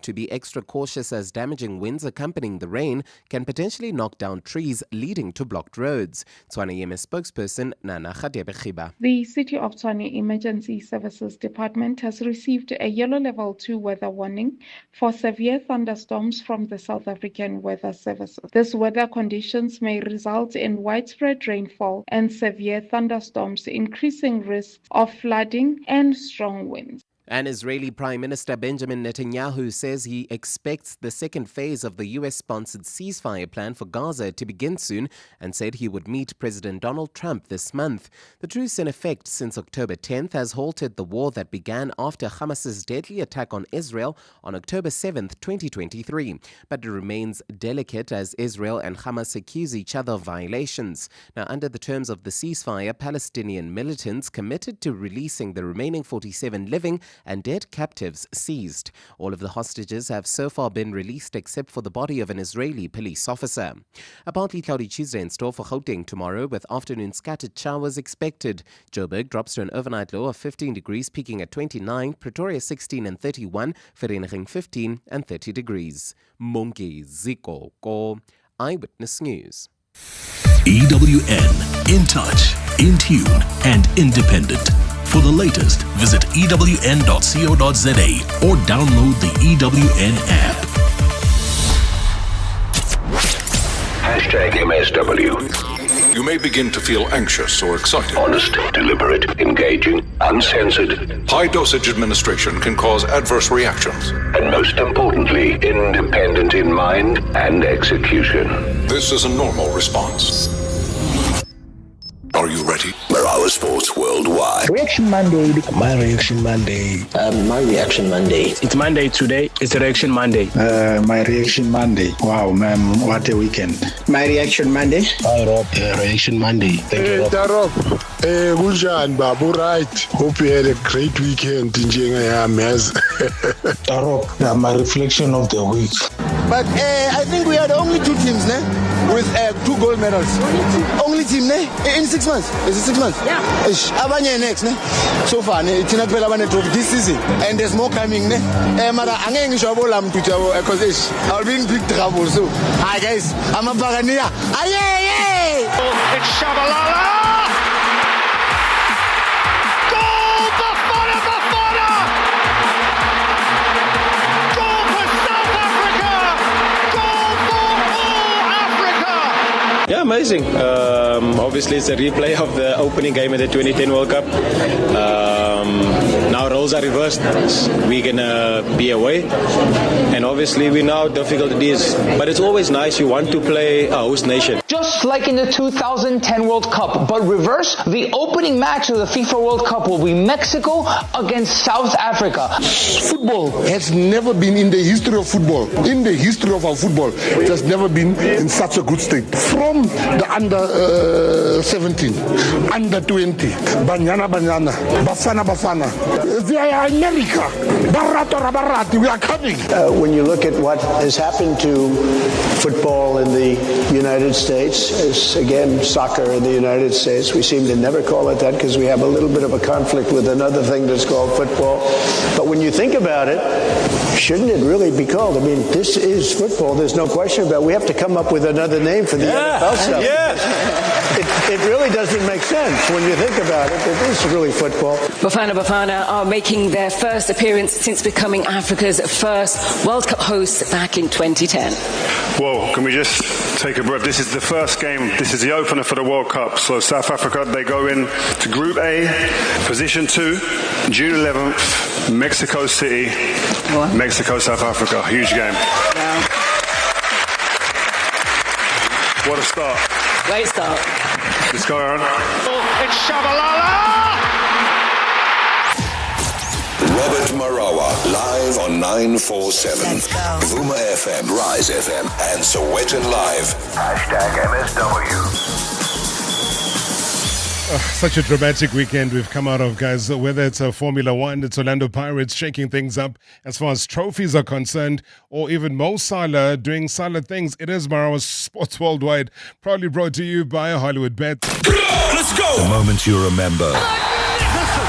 to be extra cautious as damaging winds accompanying the rain can potentially knock down trees, leading to blocked roads. Tshwane EMS spokesperson Nana Khadebe. The City of Tshwane Emergency Services Department has received a yellow level 2 weather warning for severe thunderstorms from the South African Weather Services. These weather conditions may result in widespread rainfall and severe thunderstorms, increasing risks of flooding and strong winds. And Israeli Prime Minister Benjamin Netanyahu says he expects the second phase of the US-sponsored ceasefire plan for Gaza to begin soon and said he would meet President Donald Trump this month. The truce in effect since October 10th has halted the war that began after Hamas's deadly attack on Israel on October 7th, 2023. But it remains delicate as Israel and Hamas accuse each other of violations. Now, under the terms of the ceasefire, Palestinian militants committed to releasing the remaining 47 living and dead captives seized. All of the hostages have so far been released except for the body of an Israeli police officer. A partly cloudy Tuesday in store for Gauteng tomorrow with afternoon scattered showers expected. Joburg drops to an overnight low of 15 degrees, peaking at 29, Pretoria 16 and 31, Vereeniging 15 and 30 degrees. Mongi Ziko Ko, Eyewitness News. EWN, in touch, in tune and independent. For the latest, visit ewn.co.za or download the EWN app. #MSW. You may begin to feel anxious or excited. Honest, deliberate, engaging, uncensored. High-dosage administration can cause adverse reactions. And most importantly, independent in mind and execution. This is a normal response. Are you ready? Marawa Sports Worldwide. Reaction Monday. My Reaction Monday. My Reaction Monday. It's Monday today. It's Reaction Monday. My Reaction Monday. Wow, man, what a weekend. My Reaction Monday. Hi, Rob. Reaction Monday. Thank you, Rob. Guljan Babu, right? Hope you had a great weekend in Jengayamez. Tarok, my reflection of the week. But I think we are the only two teams with 2 gold medals. Only team in 6 months. Is it 6 months? Yeah. Abanye next so far Tina Pela this season, and there's more coming Mara angeng shabola mtuchabo because I'll be in big trouble. So hi guys, I'm a Bagania. Aye. It's Shabalala. Goal Bafana. Goal for South Africa. Goal for all Africa. Yeah, amazing. Obviously, it's a replay of the opening game of the 2010 World Cup. Now roles are reversed. We're going to be away. And obviously, we know how difficult it is. But it's always nice. You want to play a host nation. Just like in the 2010 World Cup, but reverse, the opening match of the FIFA World Cup will be Mexico against South Africa. Football has never been in the history of football. In the history of our football, it has never been in such a good state. From the under 17, under 20, Banyana, Bafana. They are America. Barati, we are coming. When you look at what has happened to football in the United States, as again, soccer in the United States, we seem to never call it that because we have a little bit of a conflict with another thing that's called football. But when you think about it, shouldn't it really be called? I mean, this is football. There's no question about it. We have to come up with another name for the NFL stuff. It really doesn't make sense when you think about it. It is really football. Bafana are making their first appearance since becoming Africa's first World Cup host back in 2010. Whoa, can we just take a breath? This is the first game. This is the opener for the World Cup. So South Africa, they go in to Group A, position 2, June 11th, Mexico City, Mexico, South Africa. Huge game. Wow. What a start. Great start. Let's go, Aaron. It's Shabalala. Robert Marawa, live on 947. Vuma FM, Rise FM, and Sowetan Live. #MSW. Such a dramatic weekend we've come out of, guys. Whether it's a Formula One, it's Orlando Pirates shaking things up as far as trophies are concerned, or even Mo Salah doing Salah things. It is Marawa Sports Worldwide, proudly brought to you by Hollywood Bet. Let's go! The moments you remember.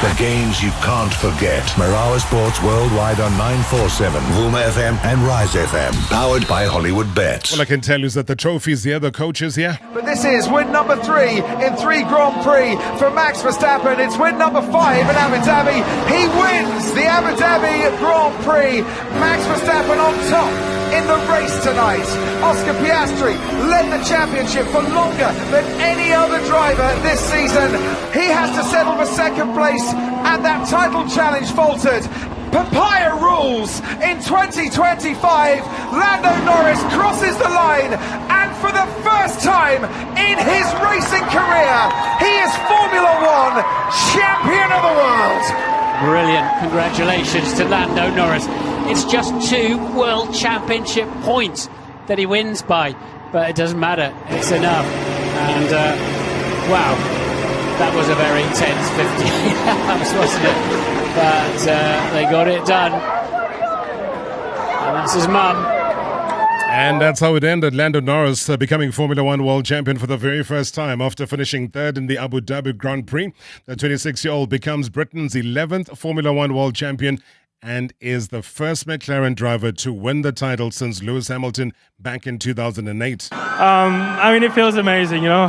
The games you can't forget. Marawa Sports worldwide on 947, Vuma FM and Rise FM. Powered by Hollywood Bets. All I can tell you is that the trophy's here, the coach is here. But this is win number 3 in 3 Grand Prix for Max Verstappen. It's win number 5 in Abu Dhabi. He wins the Abu Dhabi Grand Prix. Max Verstappen on top in the race tonight. Oscar Piastri led the championship for longer than any other driver this season. He has to settle for second place, and that title challenge faltered. Papaya rules in 2025. Lando Norris crosses the line, and for the first time in his racing career, he is Formula One champion of the world. Brilliant. Congratulations to Lando Norris. It's just 2 World Championship points that he wins by, but it doesn't matter. It's enough. And wow, that was a very intense 58 hours, wasn't it? But they got it done. And that's his mum. And that's how it ended. Lando Norris becoming Formula One world champion for the very first time after finishing 3rd in the Abu Dhabi Grand Prix. The 26-year-old becomes Britain's 11th Formula One world champion and is the first McLaren driver to win the title since Lewis Hamilton back in 2008. I mean, it feels amazing, you know.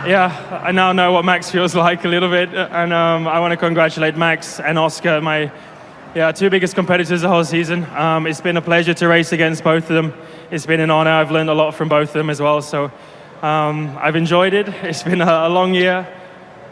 Yeah, I now know what Max feels like a little bit, and I want to congratulate Max and Oscar, my 2 biggest competitors the whole season. It's been a pleasure to race against both of them. It's been an honor. I've learned a lot from both of them as well, so I've enjoyed it. It's been a long year,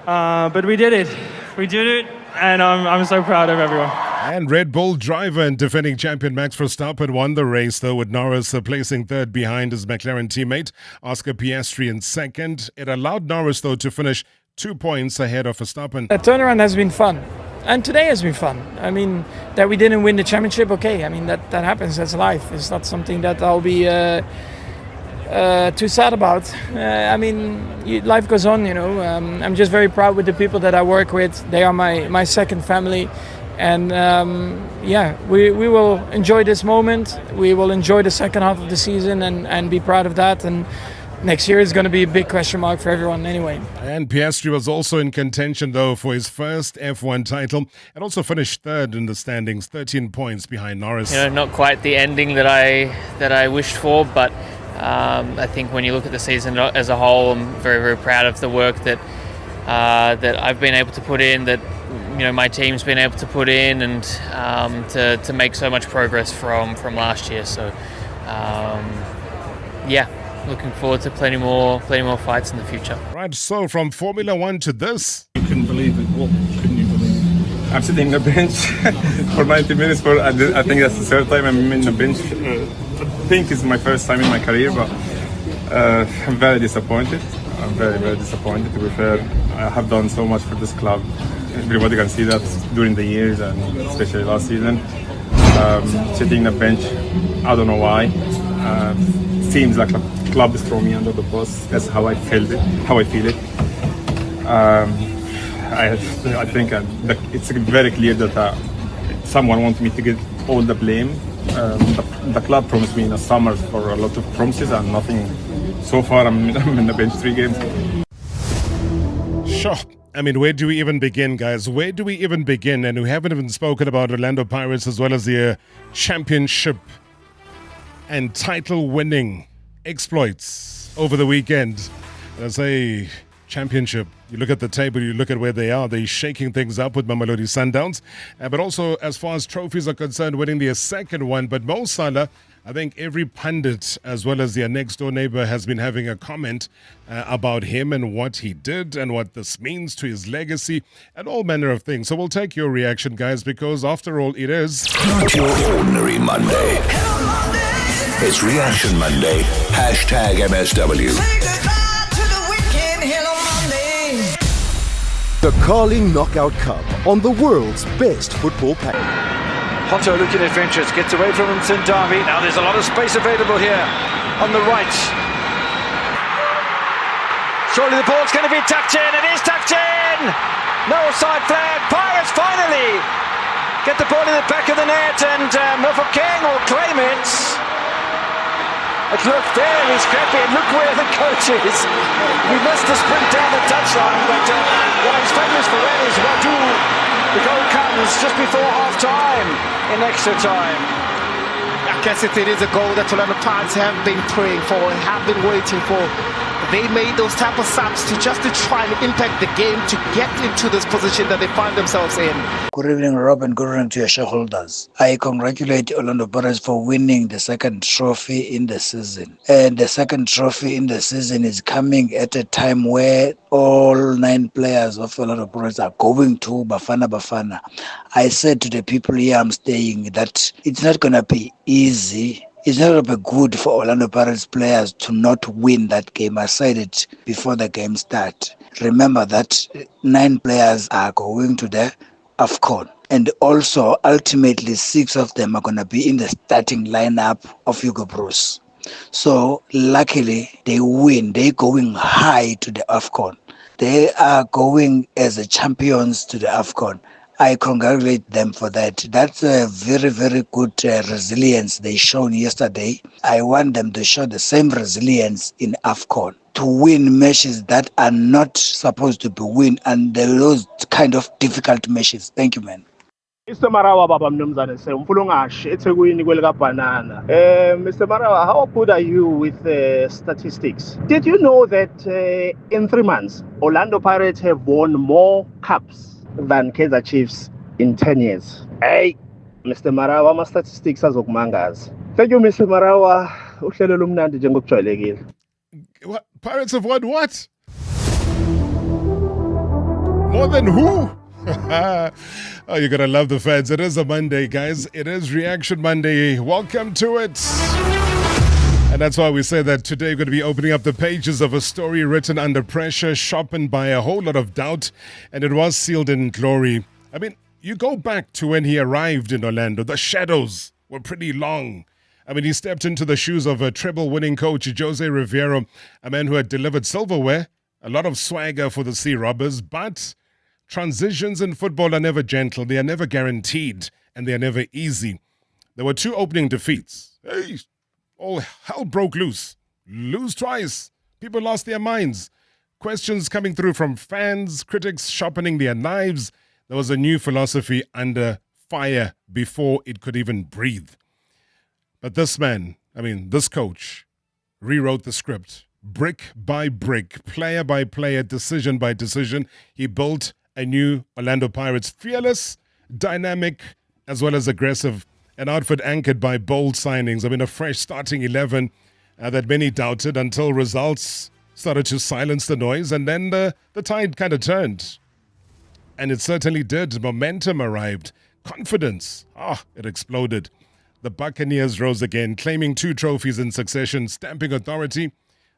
but we did it. We did it, and I'm so proud of everyone. And Red Bull driver and defending champion Max Verstappen won the race, though, with Norris placing 3rd behind his McLaren teammate Oscar Piastri in 2nd. It allowed Norris, though, to finish 2 points ahead of Verstappen. The turnaround has been fun. And today has been fun. I mean, that we didn't win the championship, okay. I mean, that happens. That's life. It's not something that I'll be too sad about. I mean, life goes on, you know. I'm just very proud with the people that I work with. They are my second family. And we will enjoy this moment. We will enjoy the second half of the season and be proud of that. And next year is going to be a big question mark for everyone anyway. And Piastri was also in contention, though, for his first F1 title and also finished 3rd in the standings, 13 points behind Norris. You know, not quite the ending that I wished for, but I think when you look at the season as a whole, I'm very, very proud of the work that I've been able to put in, that my team's been able to put in, and to make so much progress from last year. So looking forward to plenty more fights in the future. Right, so from Formula One to this. You couldn't believe it. What couldn't you believe it? I'm sitting on the bench for 90 minutes. I think that's the 3rd time I'm in the bench. I think it's my first time in my career, but I'm very disappointed. I'm very, very disappointed, to be fair. I have done so much for this club. Everybody can see that during the years, and especially last season. Sitting on the bench, I don't know why. Seems like a club is throwing me under the bus. That's how I feel it. I think it's very clear that someone wants me to get all the blame. The club promised me in the summer for a lot of promises and nothing. So far, I'm in the bench 3 games. Sure. I mean, where do we even begin, guys? Where do we even begin? And we haven't even spoken about Orlando Pirates as well as their championship and title-winning exploits over the weekend. As a championship, you look at the table, you look at where they are, they're shaking things up with Mamelodi Sundowns. But also, as far as trophies are concerned, winning their 2nd one. But Mo Salah, I think every pundit, as well as their next-door neighbor, has been having a comment about him and what he did and what this means to his legacy and all manner of things. So we'll take your reaction, guys, because after all, it is not your ordinary Monday. It's Reaction Monday. #MSW. The Carling Knockout Cup on the world's best football package. Hotto looking adventurous, gets away from Nsindavi. Now there's a lot of space available here on the right. Surely the ball's going to be tucked in. It is tucked in. No side flag. Pirates finally get the ball in the back of the net, and Mofokeng will claim it. It looked very scrappy, and look where the coach is. We missed the sprint down the touchline, but what is famous for that is Wadu. The goal comes just before half-time in extra time. I guess it is a goal that Orlando Pirates have been praying for and have been waiting for. They made those type of subs to try and impact the game to get into this position that they find themselves in. Good evening, Rob, and good evening to your shareholders. I congratulate Orlando Pirates for winning the second trophy in the season. And the second trophy in the season is coming at a time where all 9 players of Orlando Pirates are going to Bafana. I said to the people here I'm staying that it's not going to be easy. It's not going to be good for Orlando Pirates players to not win that game. I said it before the game started. Remember that 9 players are going to the AFCON. And also, ultimately, 6 of them are going to be in the starting lineup of Hugo Bruce. So, luckily, they win. They're going high to the AFCON. They are going as the champions to the AFCON. I congratulate them for that. That's a very, very good resilience they shown yesterday. I want them to show the same resilience in AFCON to win matches that are not supposed to be win and those kind of difficult matches. Thank you, man. Mr. Marawa baba mnumzane semfulungashi eThekwini kwelika banana. Mr. Marawa, how good are you with statistics? Did you know that in 3 months Orlando Pirates have won more cups than Kaizer Chiefs in 10 years? Hey, Mr. Marawa, my statistics azokumangaza. Thank you, Mr. Marawa. Uhlelo lumnandi njengokujwayelekile. What? Pirates have won what? More than who? Oh, you're gonna love the fans. It is a Monday, guys. It is Reaction Monday. Welcome to it. And that's why we say that today we're going to be opening up the pages of a story written under pressure, sharpened by a whole lot of doubt, and it was sealed in glory. I mean, you go back to when he arrived in Orlando, the shadows were pretty long. I mean, he stepped into the shoes of a treble-winning coach, Jose Riviero, a man who had delivered silverware, a lot of swagger for the Sea Robbers, but transitions in football are never gentle, they are never guaranteed, and they are never easy. There were 2 opening defeats. Hey, all hell broke loose. Lose twice. People lost their minds. Questions coming through from fans, critics sharpening their knives. There was a new philosophy under fire before it could even breathe. But this man, this coach, rewrote the script. Brick by brick, player by player, decision by decision. He built a new Orlando Pirates, fearless, dynamic, as well as aggressive. An outfit anchored by bold signings. A fresh starting 11 that many doubted until results started to silence the noise. And then the tide kind of turned. And it certainly did. Momentum arrived. Confidence. It exploded. The Buccaneers rose again, claiming 2 trophies in succession, stamping authority.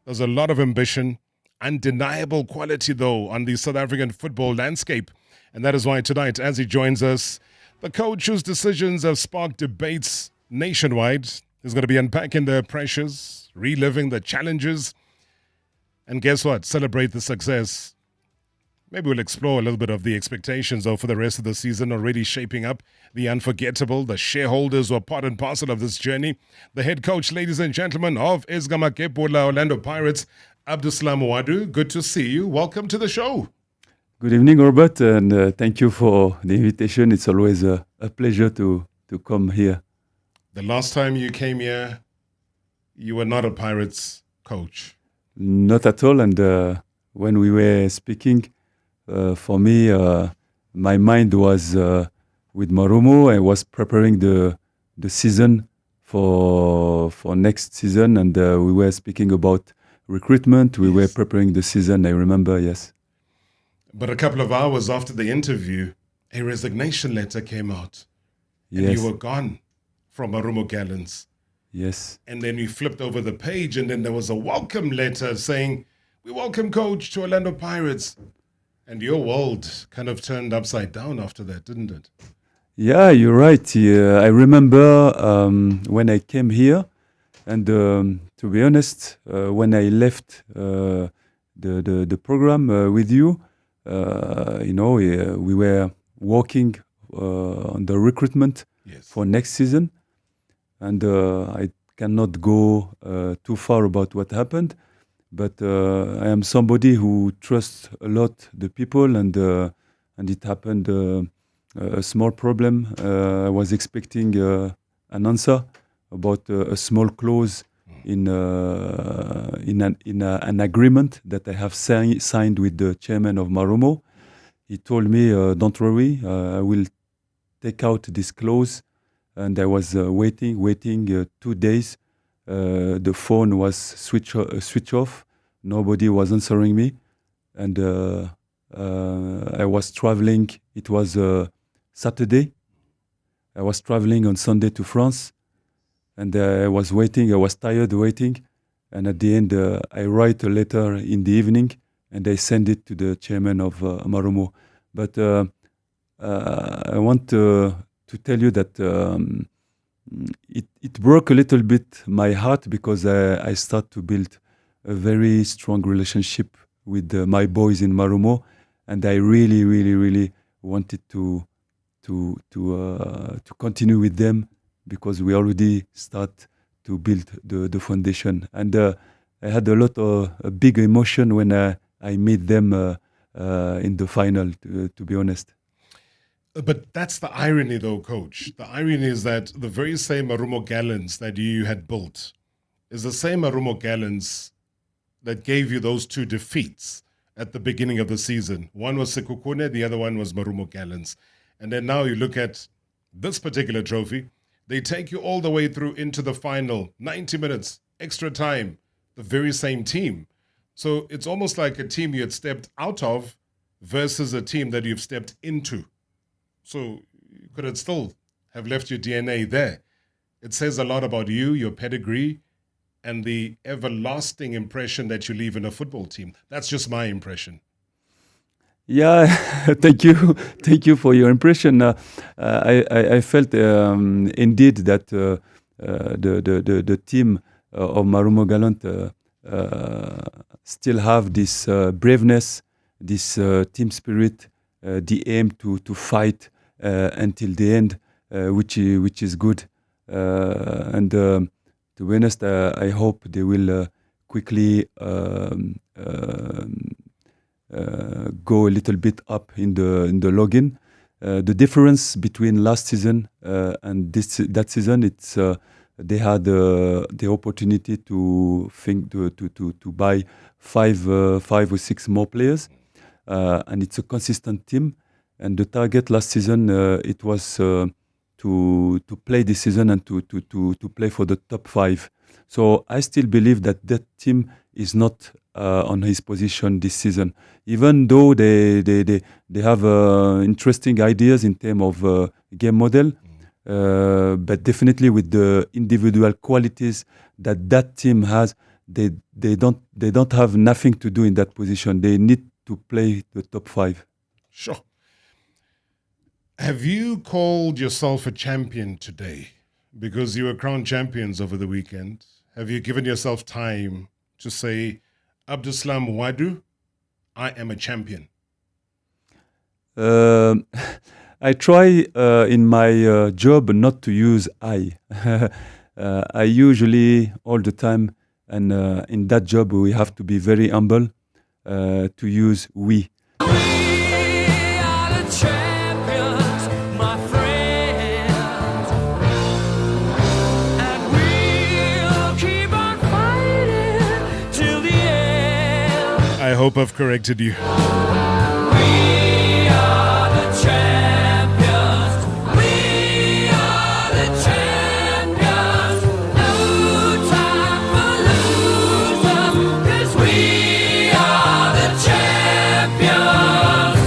There's a lot of ambition. Undeniable quality, though, on the South African football landscape. And that is why tonight, as he joins us, the coach whose decisions have sparked debates nationwide is going to be unpacking the pressures, reliving the challenges, and guess what? Celebrate the success. Maybe we'll explore a little bit of the expectations, though, for the rest of the season already shaping up. The unforgettable, the shareholders were part and parcel of this journey. The head coach, ladies and gentlemen, of Izgamakepula Orlando Pirates, Abdeslam Ouaddou. Good to see you. Welcome to the show. Good evening, Robert, and thank you for the invitation. It's always a pleasure to come here. The last time you came here, you were not a Pirates coach. Not at all, and when we were speaking, for me, my mind was with Marumo. I was preparing the season for next season, and we were speaking about recruitment. We were preparing the season, I remember, yes. But a couple of hours after the interview, a resignation letter came out. And you were gone from Marumo Gallants. Yes. And then you flipped over the page, and then there was a welcome letter saying, "We welcome Coach to Orlando Pirates." And your world kind of turned upside down after that, didn't it? Yeah, you're right. I remember when I came here, and to be honest, when I left the program with you, we were working on the recruitment for next season, and I cannot go too far about what happened. But I am somebody who trusts a lot the people, and it happened a small problem. I was expecting an answer about a small clause in an agreement that I have signed with the chairman of Marumo. He told me, "Don't worry, I will take out this clause." And I was waiting 2 days. The phone was switch off. Nobody was answering me, and I was traveling. It was Saturday. I was traveling on Sunday to France, and I was waiting. I was tired waiting, and at the end, I write a letter in the evening, and I send it to the chairman of Marumo. But I want to tell you that it broke a little bit my heart, because I start to build a very strong relationship with my boys in Marumo, and I really, really, really wanted to continue with them, because we already start to build the foundation. And I had a lot of a big emotion when I met them in the final, to be honest. But that's the irony, though, Coach. The irony is that the very same Marumo Gallants that you had built is the same Marumo Gallants that gave you those 2 defeats at the beginning of the season. One was Sekhukhune, the other one was Marumo Gallants. And then now you look at this particular trophy, they take you all the way through into the final, 90 minutes, extra time, the very same team. So it's almost like a team you had stepped out of versus a team that you've stepped into. So you could have still have left your DNA there. It says a lot about you, your pedigree, and the everlasting impression that you leave in a football team. That's just my impression. Yeah, thank you for your impression. I felt indeed that the team of Marumo Gallant still have this braveness, this team spirit, the aim to fight until the end, which is good. And to be honest, I hope they will quickly go a little bit up in the login. The difference between last season and that season, it's they had the opportunity to buy five or six more players, and it's a consistent team. And the target last season it was to play this season and to play for the top 5. So I still believe that team is not on his position this season, even though they have interesting ideas in terms of game model, but definitely with the individual qualities that team has, they don't have nothing to do in that position. They need to play the top 5. Sure. Have you called yourself a champion today? Because you were crowned champions over the weekend. Have you given yourself time to say, Abdeslam Ouaddou, I am a champion? I try in my job not to use I. I usually, all the time, and in that job we have to be very humble to use we. I hope I've corrected you. We are the champions. We are the champions. No time for losers, 'cause we are the champions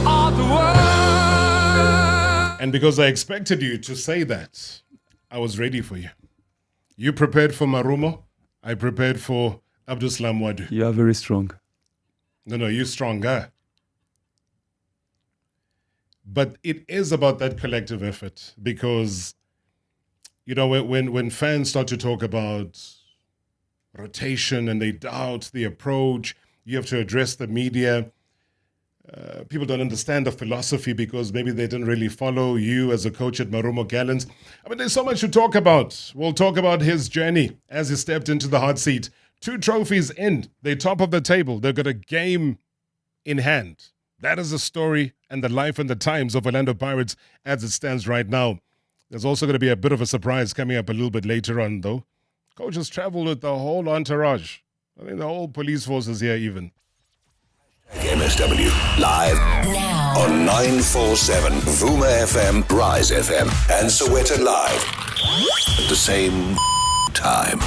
of the world. And because I expected you to say that, I was ready for you. You prepared for Marumo. I prepared for Abdeslam Ouaddou. You are very strong. No, you're stronger. But it is about that collective effort, because, you know, when fans start to talk about rotation and they doubt the approach, you have to address the media. people don't understand the philosophy because maybe they didn't really follow you as a coach at Marumo Gallants. I mean, there's so much to talk about. We'll talk about his journey as he stepped into the hot seat. 2 trophies in. They're top of the table. They've got a game in hand. That is the story and the life and the times of Orlando Pirates as it stands right now. There's also going to be a bit of a surprise coming up a little bit later on, though. Coach has traveled with the whole entourage. I mean, the whole police force is here even. MSW live now on 947 Vuma FM, Rise FM, and Soweto Live at the same time.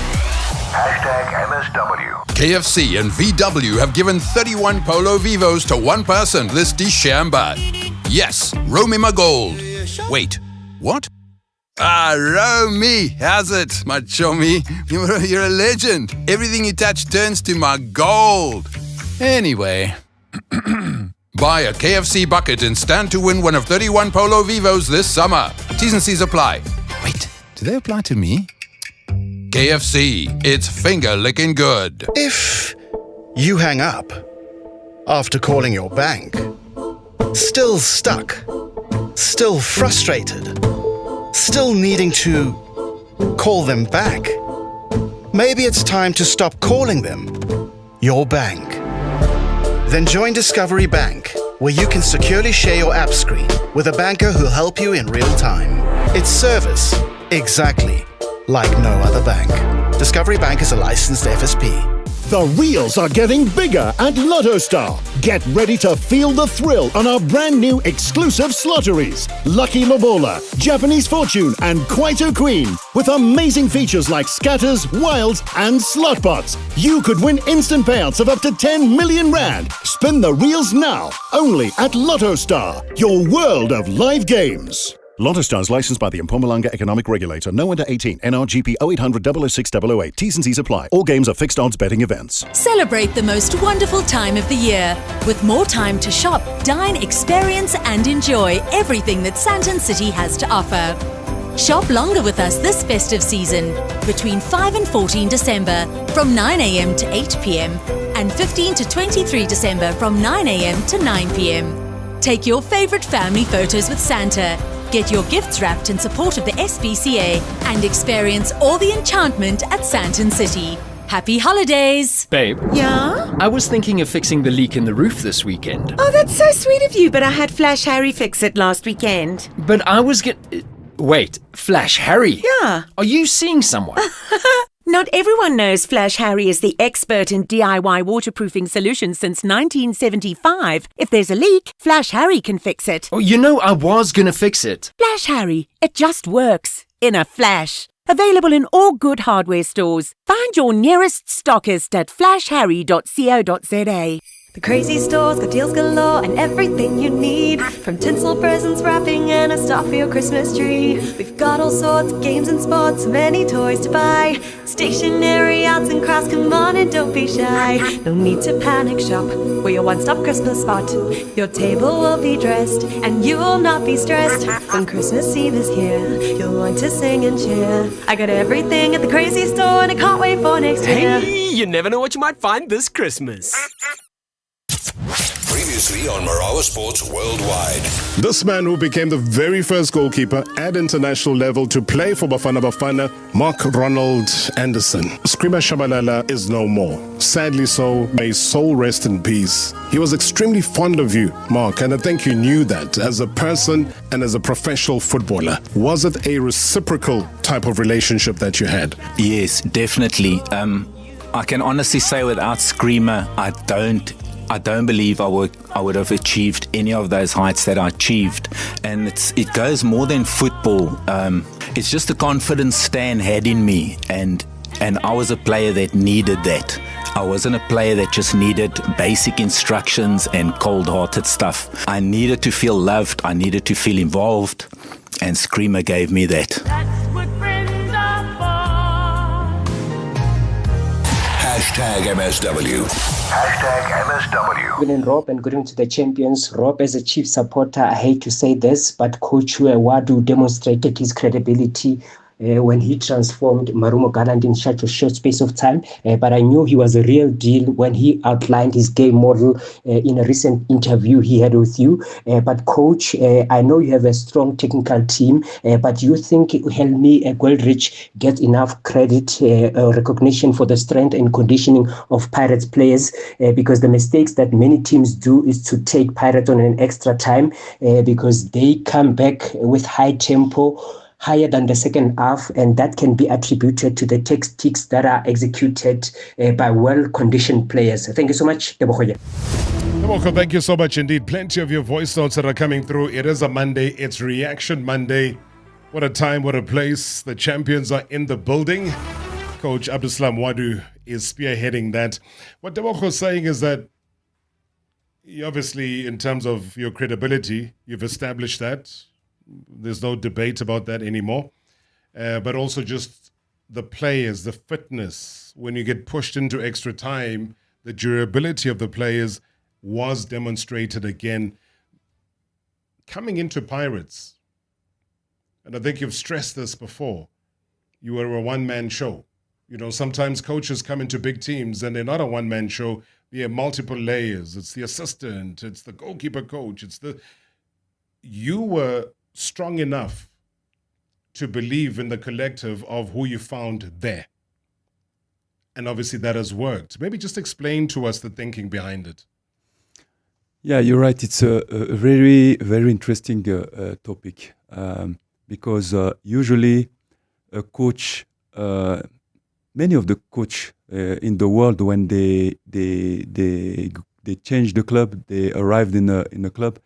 MSW. KFC and VW have given 31 Polo Vivos to one person this December. Yes, Romy Magold. Wait, what? Romy, how's it, my chummy? You're a legend. Everything you touch turns to my gold. Anyway, buy a KFC bucket and stand to win one of 31 Polo Vivos this summer. T's and C's apply. Wait, do they apply to me? KFC, it's finger-licking good. If you hang up after calling your bank, still stuck, still frustrated, still needing to call them back, maybe it's time to stop calling them your bank. Then join Discovery Bank, where you can securely share your app screen with a banker who'll help you in real time. It's service exactly like no other bank. Discovery Bank is a licensed FSP. The reels are getting bigger at Lotto Star. Get ready to feel the thrill on our brand new exclusive slotteries. Lucky Lobola, Japanese Fortune, and Kwaito Queen. With amazing features like scatters, wilds, and slot bots. You could win instant payouts of up to 10 million rand. Spin the reels now, only at Lotto Star, your world of live games. Lotto Star is licensed by the Mpumalanga Economic Regulator. No under 18. NRGP 0800 006 008. T's and C's apply. All games are fixed odds betting events. Celebrate the most wonderful time of the year with more time to shop, dine, experience and enjoy everything that Sandton City has to offer. Shop longer with us this festive season between 5 and 14 December from 9 a.m. to 8 p.m. and 15 to 23 December from 9 a.m. to 9 p.m. Take your favorite family photos with Santa. Get your gifts wrapped in support of the SPCA and experience all the enchantment at Sandton City. Happy holidays! Babe. Yeah? I was thinking of fixing the leak in the roof this weekend. Oh, that's so sweet of you, but I had Flash Harry fix it last weekend. But I was Wait, Flash Harry? Yeah. Are you seeing someone? Not everyone knows Flash Harry is the expert in DIY waterproofing solutions since 1975. If there's a leak, Flash Harry can fix it. Oh, you know I was gonna fix it. Flash Harry, it just works. In a flash. Available in all good hardware stores. Find your nearest stockist at flashharry.co.za. The crazy store's got deals galore and everything you need. From tinsel presents, wrapping, and a star for your Christmas tree. We've got all sorts of games and sports, many toys to buy. Stationery, arts and crafts, come on and don't be shy. No need to panic shop, we're your one-stop Christmas spot. Your table will be dressed and you will not be stressed. When Christmas Eve is here, you'll want to sing and cheer. I got everything at the crazy store and I can't wait for next year. Hey, you never know what you might find this Christmas. Previously on Marawa Sports Worldwide. This man who became the very first goalkeeper at international level to play for Bafana Bafana, Mark Ronald Anderson. Screamer Shabalala is no more. Sadly so, may his soul rest in peace. He was extremely fond of you, Mark, and I think you knew that as a person and as a professional footballer. Was it a reciprocal type of relationship that you had? Yes, definitely. I can honestly say without Screamer, I don't believe I would have achieved any of those heights that I achieved. And it goes more than football. It's just the confidence Stan had in me, and I was a player that needed that. I wasn't a player that just needed basic instructions and cold-hearted stuff. I needed to feel loved. I needed to feel involved, and Screamer gave me that. #MSW. #MSW. Good evening, Rob, and good evening to the champions. Rob, as a chief supporter, I hate to say this, but Coach Wadu demonstrated his credibility when he transformed Marumo Gallant in such a short space of time. But I knew he was a real deal when he outlined his game model in a recent interview he had with you. But coach, I know you have a strong technical team, but do you think Helmi Goldrich gets enough credit or recognition for the strength and conditioning of Pirates players? Because the mistakes that many teams do is to take Pirates on an extra time because they come back with high tempo, higher than the second half, and that can be attributed to the tactics that are executed by well-conditioned players. Thank you so much, Tebogoye. Welcome, thank you so much indeed. Plenty of your voice notes that are coming through. It is a Monday, it's Reaction Monday. What a time, what a place. The champions are in the building. Coach Abdeslam Ouaddou is spearheading that. What Tebogo is saying is that obviously, in terms of your credibility, you've established that. There's no debate about that anymore. But also just the players, the fitness. When you get pushed into extra time, the durability of the players was demonstrated again. Coming into Pirates, and I think you've stressed this before, you were a one-man show. You know, sometimes coaches come into big teams and they're not a one-man show. They have multiple layers. It's the assistant, it's the goalkeeper coach, You were strong enough to believe in the collective of who you found there. And obviously that has worked. Maybe just explain to us the thinking behind it. Yeah, you're right. It's a very, very interesting topic because usually a coach, many of the coach in the world, when they change the club, they arrived in a club,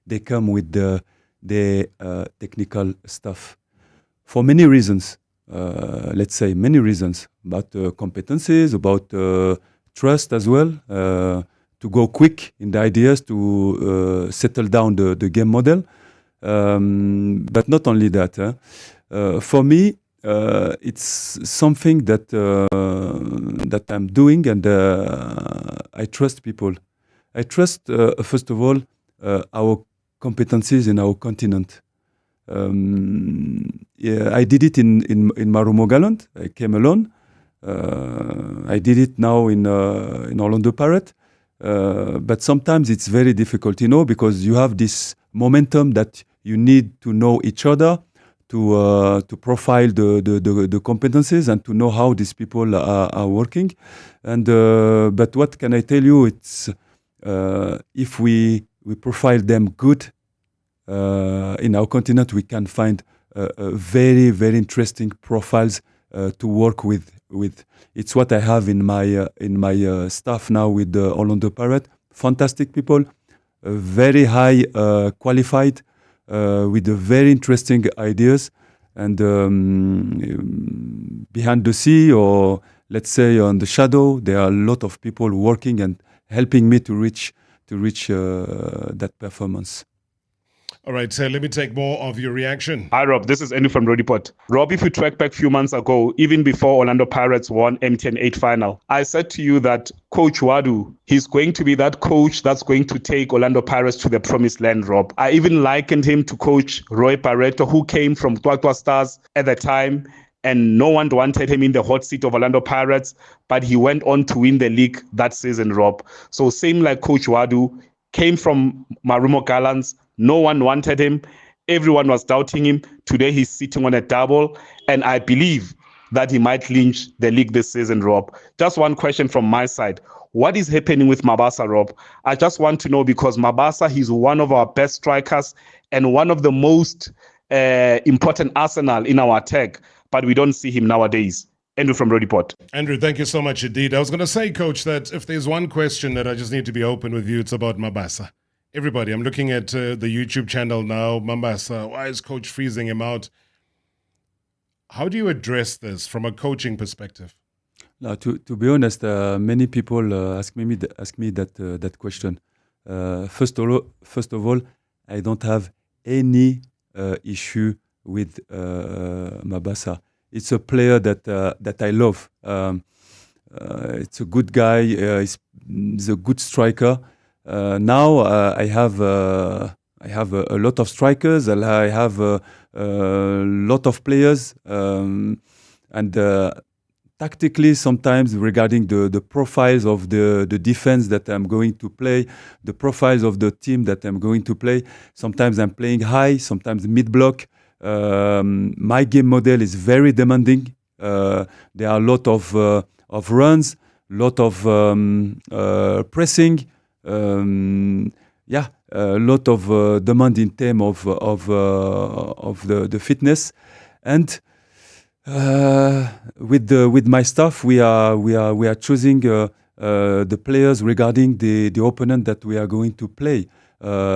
they come with the technical stuff for many reasons. Let's say many reasons about competencies, about trust as well. To go quick in the ideas, to settle down the game model. But not only that. For me, it's something that I'm doing, and I trust people. I trust, first of all, our competencies in our continent. I did it in Marumo Gallant. I came alone. I did it now in Orlando Pirates. But sometimes it's very difficult, because you have this momentum that you need to know each other, to profile the competencies and to know how these people are working. And but what can I tell you? It's if we profile them good in our continent, we can find very, very interesting profiles to work with. It's what I have in my staff now with the Orlando Pirates. Fantastic people, very high qualified, with very interesting ideas. And behind the sea, or let's say on the shadow, there are a lot of people working and helping me to reach that performance. All right, so let me take more of your reaction. Hi, Rob. This is Andy from Rodipot. Rob, if you track back a few months ago, even before Orlando Pirates won MTN 8 final, I said to you that Coach Wadu, he's going to be that coach that's going to take Orlando Pirates to the promised land, Rob. I even likened him to Coach Roy Pareto, who came from Twatwa Stars at the time, and no one wanted him in the hot seat of Orlando Pirates, but he went on to win the league that season, Rob. So same like Coach Wadu, came from Marumo Gallants. No one wanted him. Everyone was doubting him. Today he's sitting on a double, and I believe that he might clinch the league this season, Rob. Just one question from my side. What is happening with Mabasa, Rob? I just want to know, because Mabasa, he's one of our best strikers and one of the most important arsenal in our attack, but we don't see him nowadays. Andrew from Rodipot. Andrew, thank you so much indeed. I was going to say, Coach, that if there's one question that I just need to be open with you, it's about Mabasa. Everybody, I'm looking at the YouTube channel now. Mabasa, why is Coach freezing him out? How do you address this from a coaching perspective? Now, to be honest, many people ask me that question. First of all, I don't have any issue with Mabasa. It's a player that I love. It's a good guy. He's a good striker. Now I have a lot of strikers. I have lot of players, and tactically sometimes regarding the profiles of the defense that I'm going to play, the profiles of the team that I'm going to play. Sometimes I'm playing high, sometimes mid-block. My game model is very demanding. There are a lot of runs, lot of pressing. A lot of demand in terms of the fitness, and with my staff, we are choosing the players regarding the opponent that we are going to play.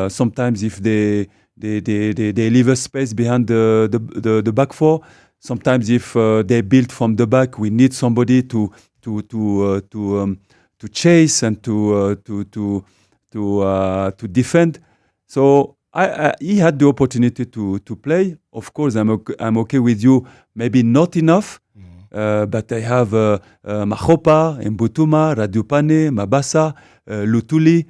Sometimes if they leave a space behind the back four. Sometimes if they build from the back, we need somebody to chase and to defend. So he had the opportunity to play. Of course, I'm okay with you. Maybe not enough, but I have Mahopa, Mbutuma, Radupane, Mabasa, Lutuli,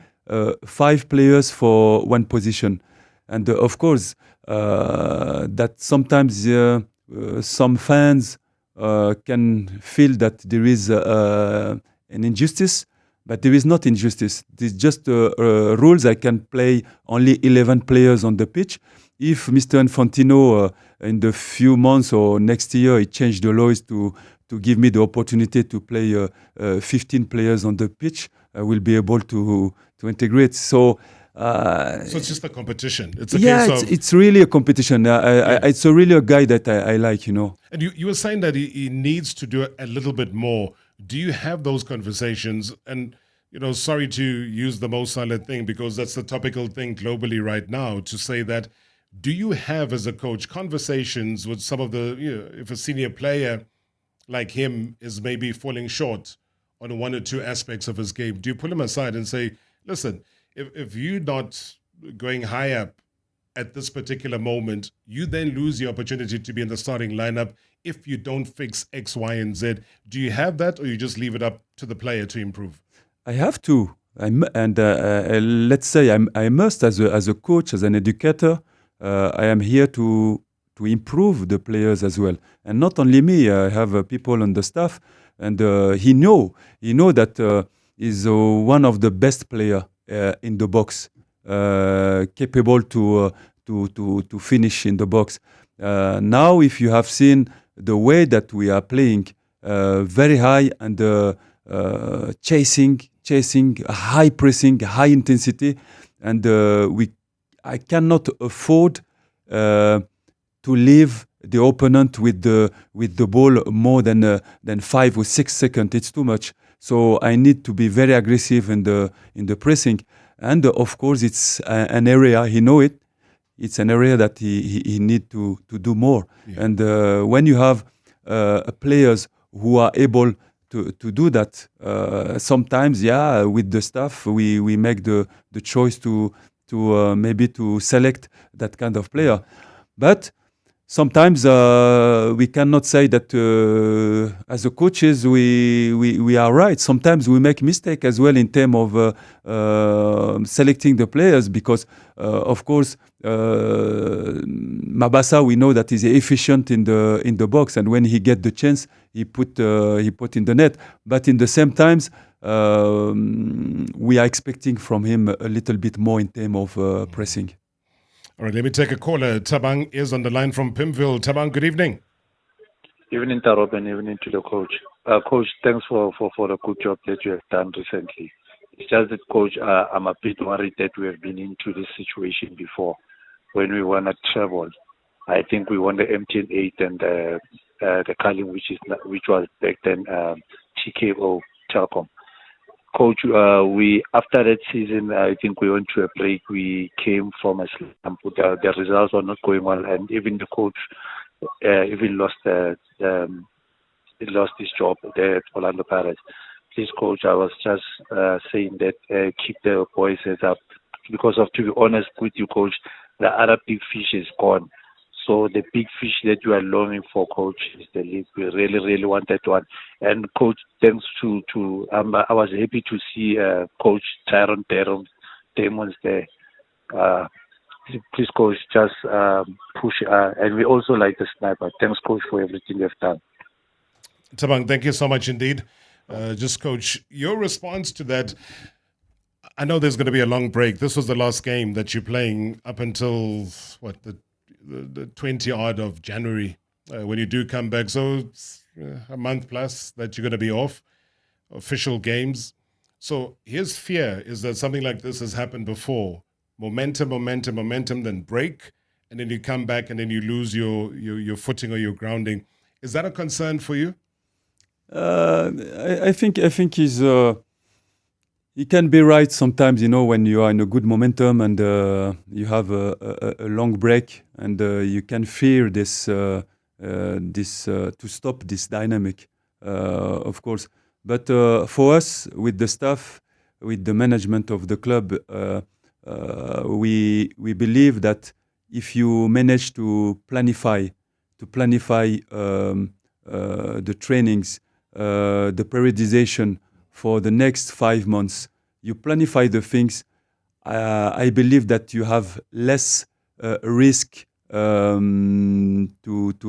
5 players for one position. And of course, that sometimes some fans can feel that there is an injustice, but there is not injustice. It's just rules. I can play only 11 players on the pitch. If Mr. Infantino in the few months or next year he changed the laws to give me the opportunity to play 15 players on the pitch, I will be able to integrate. So it's just a competition. It's a case of... it's really a competition. It's really a guy that I like, And you were saying that he needs to do a little bit more. Do you have those conversations? And, sorry to use the Mo Salah thing because that's the topical thing globally right now, to say that, do you have as a coach conversations with some of the, if a senior player like him is maybe falling short on one or two aspects of his game, do you pull him aside and say, listen, if you're not going high up at this particular moment, you then lose the opportunity to be in the starting lineup if you don't fix X, Y, and Z. Do you have that, or you just leave it up to the player to improve? I have to. Let's say I must, as a coach, as an educator, I am here to improve the players as well. And not only me, I have people on the staff, and he know that he's one of the best players in the box, capable to finish in the box. Now, if you have seen the way that we are playing, very high and chasing, high pressing, high intensity, and I cannot afford to leave the opponent with the ball more than 5 or 6 seconds. It's too much. So I need to be very aggressive in the pressing, and of course it's an area, he know it. It's an area that he need to do more. Yeah. And when you have players who are able to do that, sometimes with the staff we make the choice to maybe to select that kind of player, but sometimes we cannot say that as a coaches we are right. Sometimes we make mistake as well in terms of selecting the players, because of course Mabasa, we know that he's efficient in the box, and when he get the chance he put in the net. But in the same times we are expecting from him a little bit more in terms of pressing. All right, let me take a caller. Tabang is on the line from Pimville. Tabang, good evening. Evening, Tarob, and evening to the coach. Coach, thanks for the good job that you have done recently. It's just that, Coach, I'm a bit worried that we have been into this situation before when we won at Travel. I think we won the MTN 8 and the Carling, which was back then TKO Telkom. Coach, we after that season, I think we went to a break. We came from a slump. The results were not going well, and even the coach even lost his job there at Orlando Pirates. Please, Coach, I was just saying that keep the boys' heads up, because to be honest with you, Coach, the other big fish is gone. So the big fish that you are longing for, Coach, is the league. We really, really want that one. And Coach, thanks to I was happy to see Coach Tyrone Demons there. Please, coach, just push. And we also like the sniper. Thanks, coach, for everything you've done. Tabang, thank you so much indeed. Just, coach, your response to that. I know there's going to be a long break. This was the last game that you're playing up until the 20 odd of January when you do come back. So it's a month plus that you're going to be off official games. So his fear is that something like this has happened before. Momentum, then break, and then you come back and then you lose your footing or your grounding. Is that a concern for you? I think he's he can be right sometimes. When you are in a good momentum and you have a long break, and you can fear this to stop this dynamic, of course. But for us, with the staff, with the management of the club, we believe that if you manage to planify the trainings, the periodization for the next 5 months, you planify the things. I believe that you have less risk to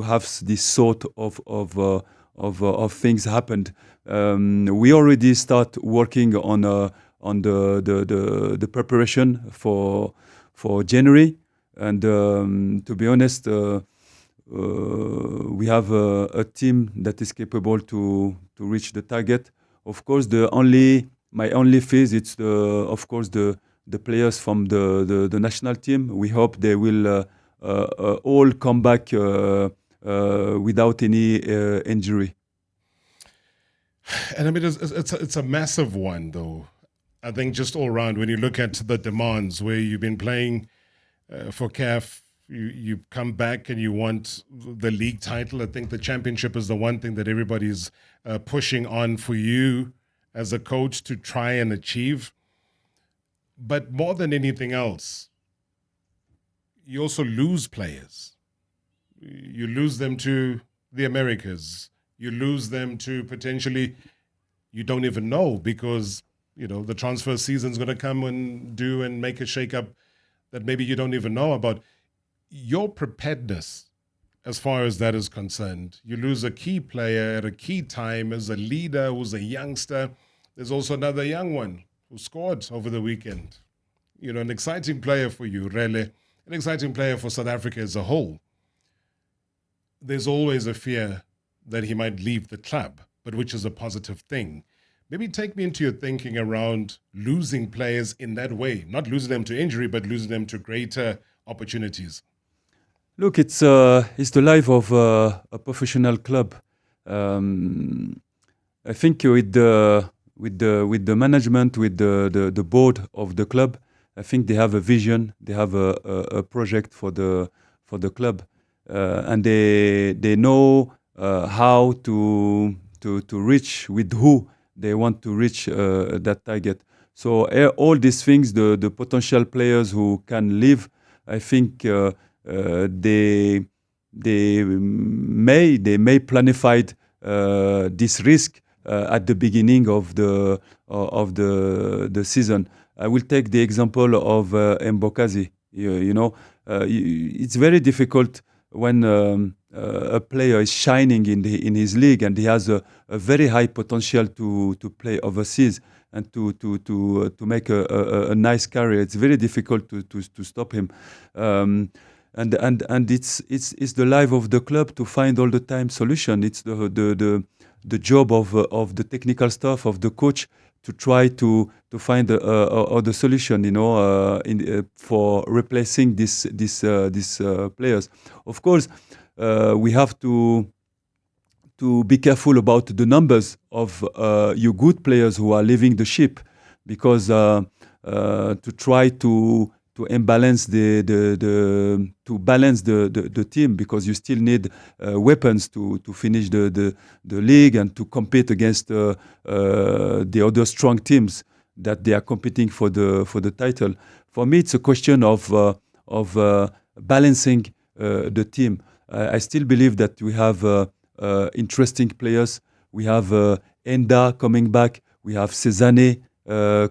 have this sort of things happened. We already start working on the preparation for January, and to be honest, we have a team that is capable to reach the target. Of course, my only fear is the players from the national team. We hope they will all come back without any injury. And I mean, it's a massive one, though. I think just all around, when you look at the demands, where you've been playing for CAF, you come back and you want the league title. I think the championship is the one thing that everybody's pushing on for you as a coach to try and achieve. But more than anything else, you also lose players. You lose them to the Americas. You lose them to potentially, you don't even know, because the transfer season's going to come and make a shake-up that maybe you don't even know about. Your preparedness, as far as that is concerned, you lose a key player at a key time as a leader who's a youngster. There's also another young one who scored over the weekend. An exciting player for you, Rele, an exciting player for South Africa as a whole. There's always a fear that he might leave the club, but which is a positive thing. Maybe take me into your thinking around losing players in that way, not losing them to injury, but losing them to greater opportunities. Look, it's the life of a professional club. I think with the management, with the board of the club, I think they have a vision, they have a project for the club, and they know how to reach, with who they want to reach that target. So all these things, the potential players who can leave, I think they may planify this risk at the beginning of the season. I will take the example of Mbokazi. It's very difficult when a player is shining in his league and he has a very high potential to play overseas and to make a nice career. It's very difficult to stop him. And it's the life of the club to find all the time solution. It's the job of the technical staff, of the coach, to try to find the solution, for replacing these players. Of course, we have to be careful about the numbers of your good players who are leaving the ship, because to try to balance the team, because you still need weapons to finish the league and to compete against the other strong teams that they are competing for the title. For me, it's a question of balancing the team. I still believe that we have interesting players. We have Enda coming back. We have Cezanne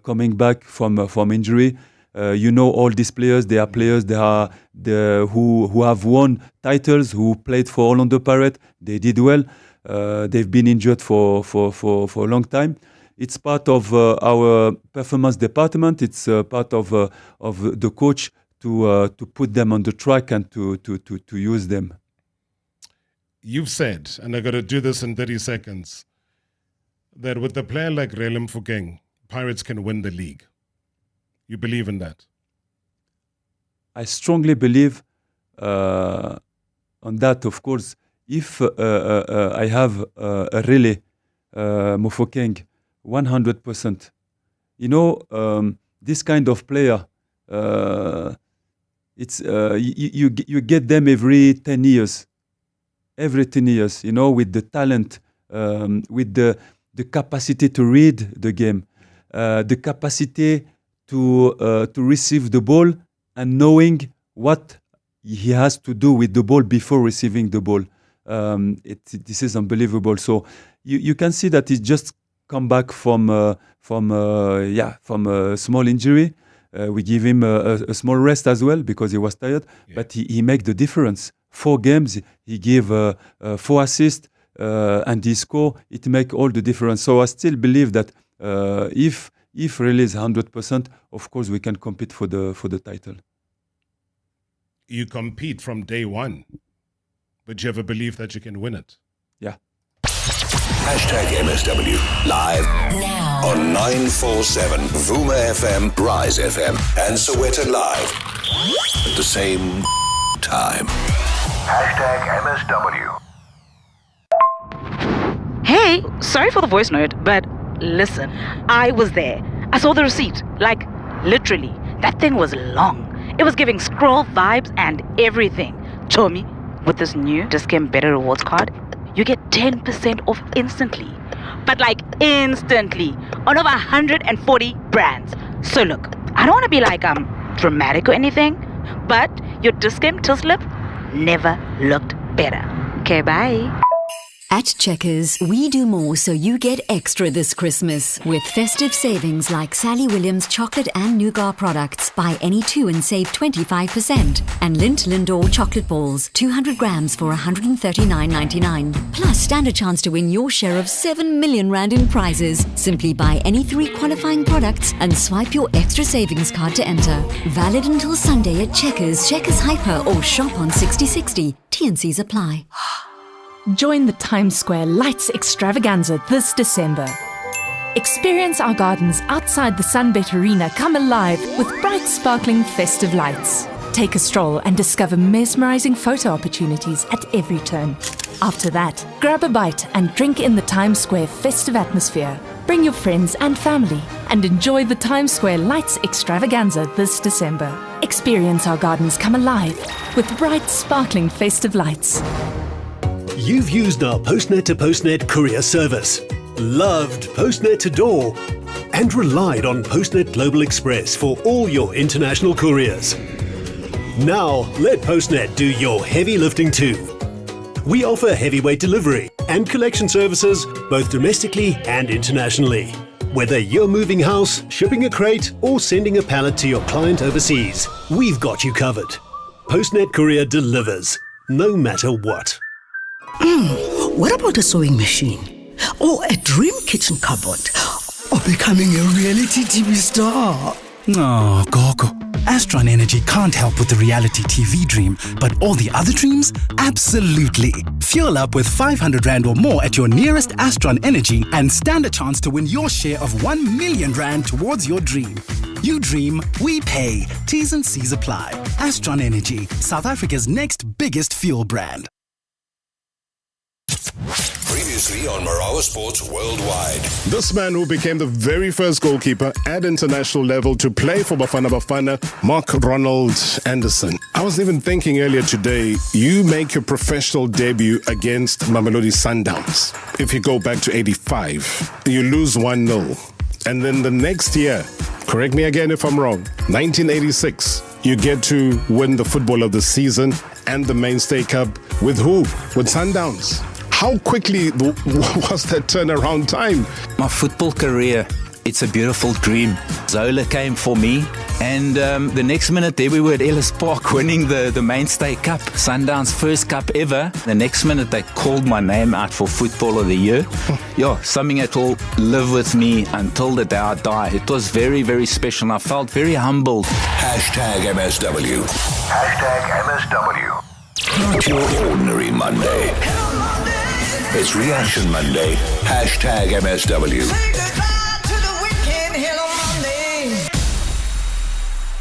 coming back from injury. You know all these players. They are players. They are who have won titles. Who played for Orlando Pirates. They did well. They've been injured for a long time. It's part of our performance department. It's part of the coach to put them on the track and to use them. You've said, and I got to do this in 30 seconds, that with a player like Relem Fukeng, Pirates can win the league. You believe in that? I strongly believe on that. Of course, if I have a relay Mofokeng, 100%. You know, this kind of player, it's you get them every 10 years. Every 10 years, you know, with the talent, with the capacity to read the game, the capacity to receive the ball and knowing what he has to do with the ball before receiving the ball. This is unbelievable. So you can see that he just come back from a small injury. We give him a small rest as well because he was tired, but he make the difference. 4 games, he gave 4 assists and he score. It make all the difference. So I still believe that if really is 100%, of course we can compete for the title. You compete from day one, but you have a belief that you can win it. Yeah. #MSW live now on 947 Vuma FM, Rise FM, and Soweto Live at the same time. #MSW. Hey, sorry for the voice note, but listen, I was there. I saw the receipt. Like, literally, that thing was long. It was giving scroll vibes and everything. Chomi, with this new Discount Better Rewards card, you get 10% off instantly. But like instantly, on over 140 brands. So look, I don't want to be like dramatic or anything, but your Discount till slip never looked better. Okay, bye. At Checkers, we do more so you get extra this Christmas. With festive savings like Sally Williams chocolate and nougat products. Buy any 2 and save 25%. And Lindt Lindor chocolate balls, 200 grams for $139.99. Plus, stand a chance to win your share of 7 million rand in prizes. Simply buy any 3 qualifying products and swipe your extra savings card to enter. Valid until Sunday at Checkers, Checkers Hyper, or shop on 6060. T&Cs apply. Join the Times Square Lights Extravaganza this December. Experience our gardens outside the Sunbet Arena come alive with bright, sparkling, festive lights. Take a stroll and discover mesmerizing photo opportunities at every turn. After that, grab a bite and drink in the Times Square festive atmosphere. Bring your friends and family and enjoy the Times Square Lights Extravaganza this December. Experience our gardens come alive with bright, sparkling, festive lights. You've used our Postnet to Postnet courier service, loved Postnet to door, and relied on Postnet Global Express for all your international couriers. Now, let Postnet do your heavy lifting too. We offer heavyweight delivery and collection services both domestically and internationally. Whether you're moving house, shipping a crate, or sending a pallet to your client overseas, we've got you covered. Postnet Courier delivers, no matter what. What about a sewing machine? Or a dream kitchen cupboard? Or becoming a reality TV star? Oh, Gogo. Astron Energy can't help with the reality TV dream, but all the other dreams? Absolutely. Fuel up with 500 Rand or more at your nearest Astron Energy and stand a chance to win your share of 1 million Rand towards your dream. You dream, we pay. T's and C's apply. Astron Energy, South Africa's next biggest fuel brand. Previously on Marawa Sports Worldwide. This man who became the very first goalkeeper at international level to play for Bafana Bafana, Mark Ronald Anderson. I was even thinking earlier today, you make your professional debut against Mamelodi Sundowns. If you go back to 85, you lose 1-0. And then the next year, correct me again if I'm wrong, 1986, you get to win the Football of the Season and the Mainstay Cup with who? With Sundowns. How quickly was that turnaround time? My football career it's a beautiful dream. Zola came for me, and the next minute there we were at Ellis Park winning the Mainstay Cup, Sundown's first cup ever. The next minute they called my name out for Football of the Year. Yeah, something that will live with me until the day I die. It was very, very special. I felt very humbled. Hashtag MSW. Hashtag MSW. Not your ordinary Monday. It's Reaction Monday. Hashtag MSW.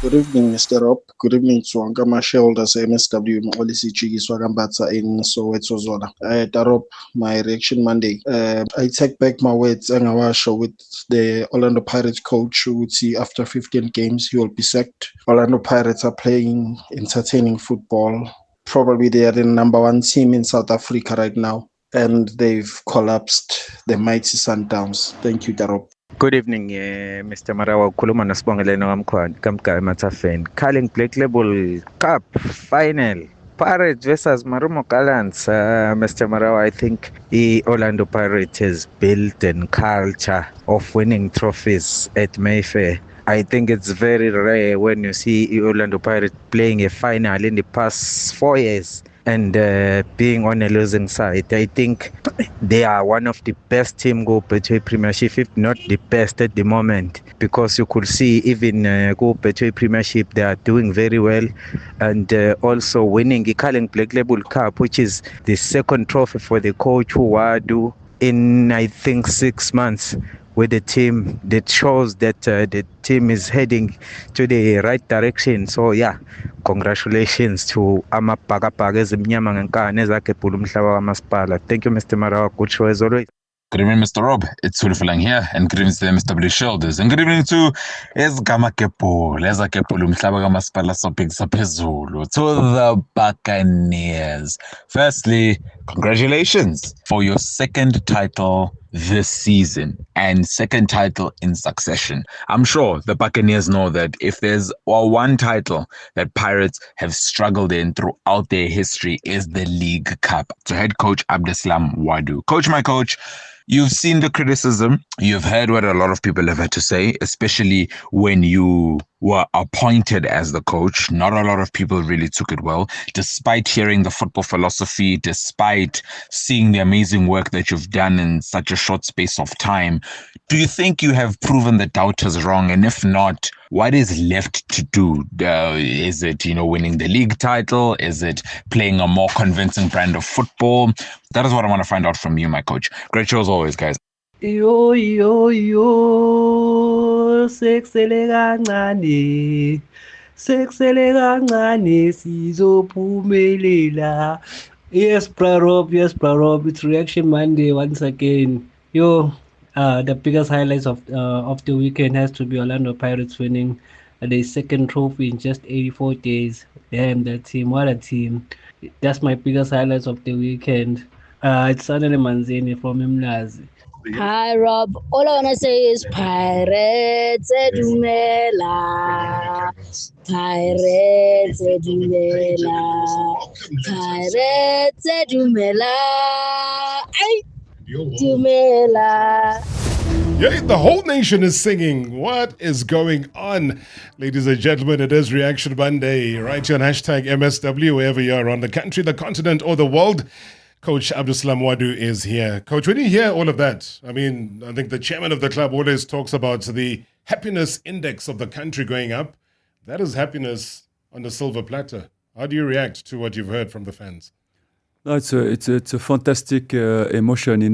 Good evening, Mr. Rob. Good evening to Angama shareholders MSW Olisi Chigi Swagambatsa in Soweto Zona. Rob, my Reaction Monday. I take back my words and I show with the Orlando Pirates coach who would see after 15 games he will be sacked. Orlando Pirates are playing entertaining football. Probably they are the number one team in South Africa right now, and they've collapsed the mighty Sundowns. Thank you, Darop. Good evening, Mr. Marawa. Kuluma nasibongeleni kamka matafeni. Calling Black Label Cup final. Pirates versus Marumo Gallants. Mr. Marawa, I think the Orlando Pirates has built a culture of winning trophies at Mayfair. I think it's very rare when you see Orlando Pirates playing a final in the past 4 years and being on a losing side. I think they are one of the best team go Betway Premiership, if not the best at the moment, because you could see even go Betway Premiership, they are doing very well, and also winning the Calling Black Label Cup, which is the second trophy for the coach Wadu in, I think, 6 months with the team. That shows that the team is heading to the right direction. So yeah, congratulations to Amapagapaga Zimnyama Ngankane Zakepulu Mhlaba Maspala. Thank you, Mr. Marawa. Good show as always. Good evening, Mr. Rob. It's Sulfulang here, and good evening to the MSW shoulders. And good evening to Ezgama Kepul, Ezakepulu Mhlaba Maspala Sopik Sapezulu, to the Buccaneers. Firstly, congratulations for your second title this season and second title in succession. I'm sure the Buccaneers know that if there's one title that Pirates have struggled in throughout their history is the League Cup. So head coach Abdeslam Ouaddou. Coach, my coach, you've seen the criticism. You've heard what a lot of people have had to say, especially when you were appointed as the coach. Not a lot of people really took it well, despite hearing the football philosophy, despite seeing the amazing work that you've done in such a short space of time. Do you think you have proven the doubters wrong? And if not, what is left to do? Is it, winning the league title? Is it playing a more convincing brand of football? That is what I want to find out from you, my coach. Great show as always, guys. Yo, seksele kancane sizophumelela. Yes, Prarob, it's Reaction Monday once again. The biggest highlights of the weekend has to be Orlando Pirates winning their second trophy in just 84 days. Damn, that team, what a team. That's my biggest highlights of the weekend. It's Sanele Manzini from Imlazi. Hi, Rob. All I want to say is Pirates Edumela. Pirates Edumela. Pirates Edumela. Ay, Dumela. Yeah, the whole nation is singing. What is going on? Ladies and gentlemen, it is Reaction Monday. Right here on hashtag MSW, wherever you are around the country, the continent, or the world. Coach Abdeslam Ouaddou is here. Coach, when you hear all of that, I think the chairman of the club always talks about the happiness index of the country going up. That is happiness on a silver platter. How do you react to what you've heard from the fans? No, it's a fantastic emotion. We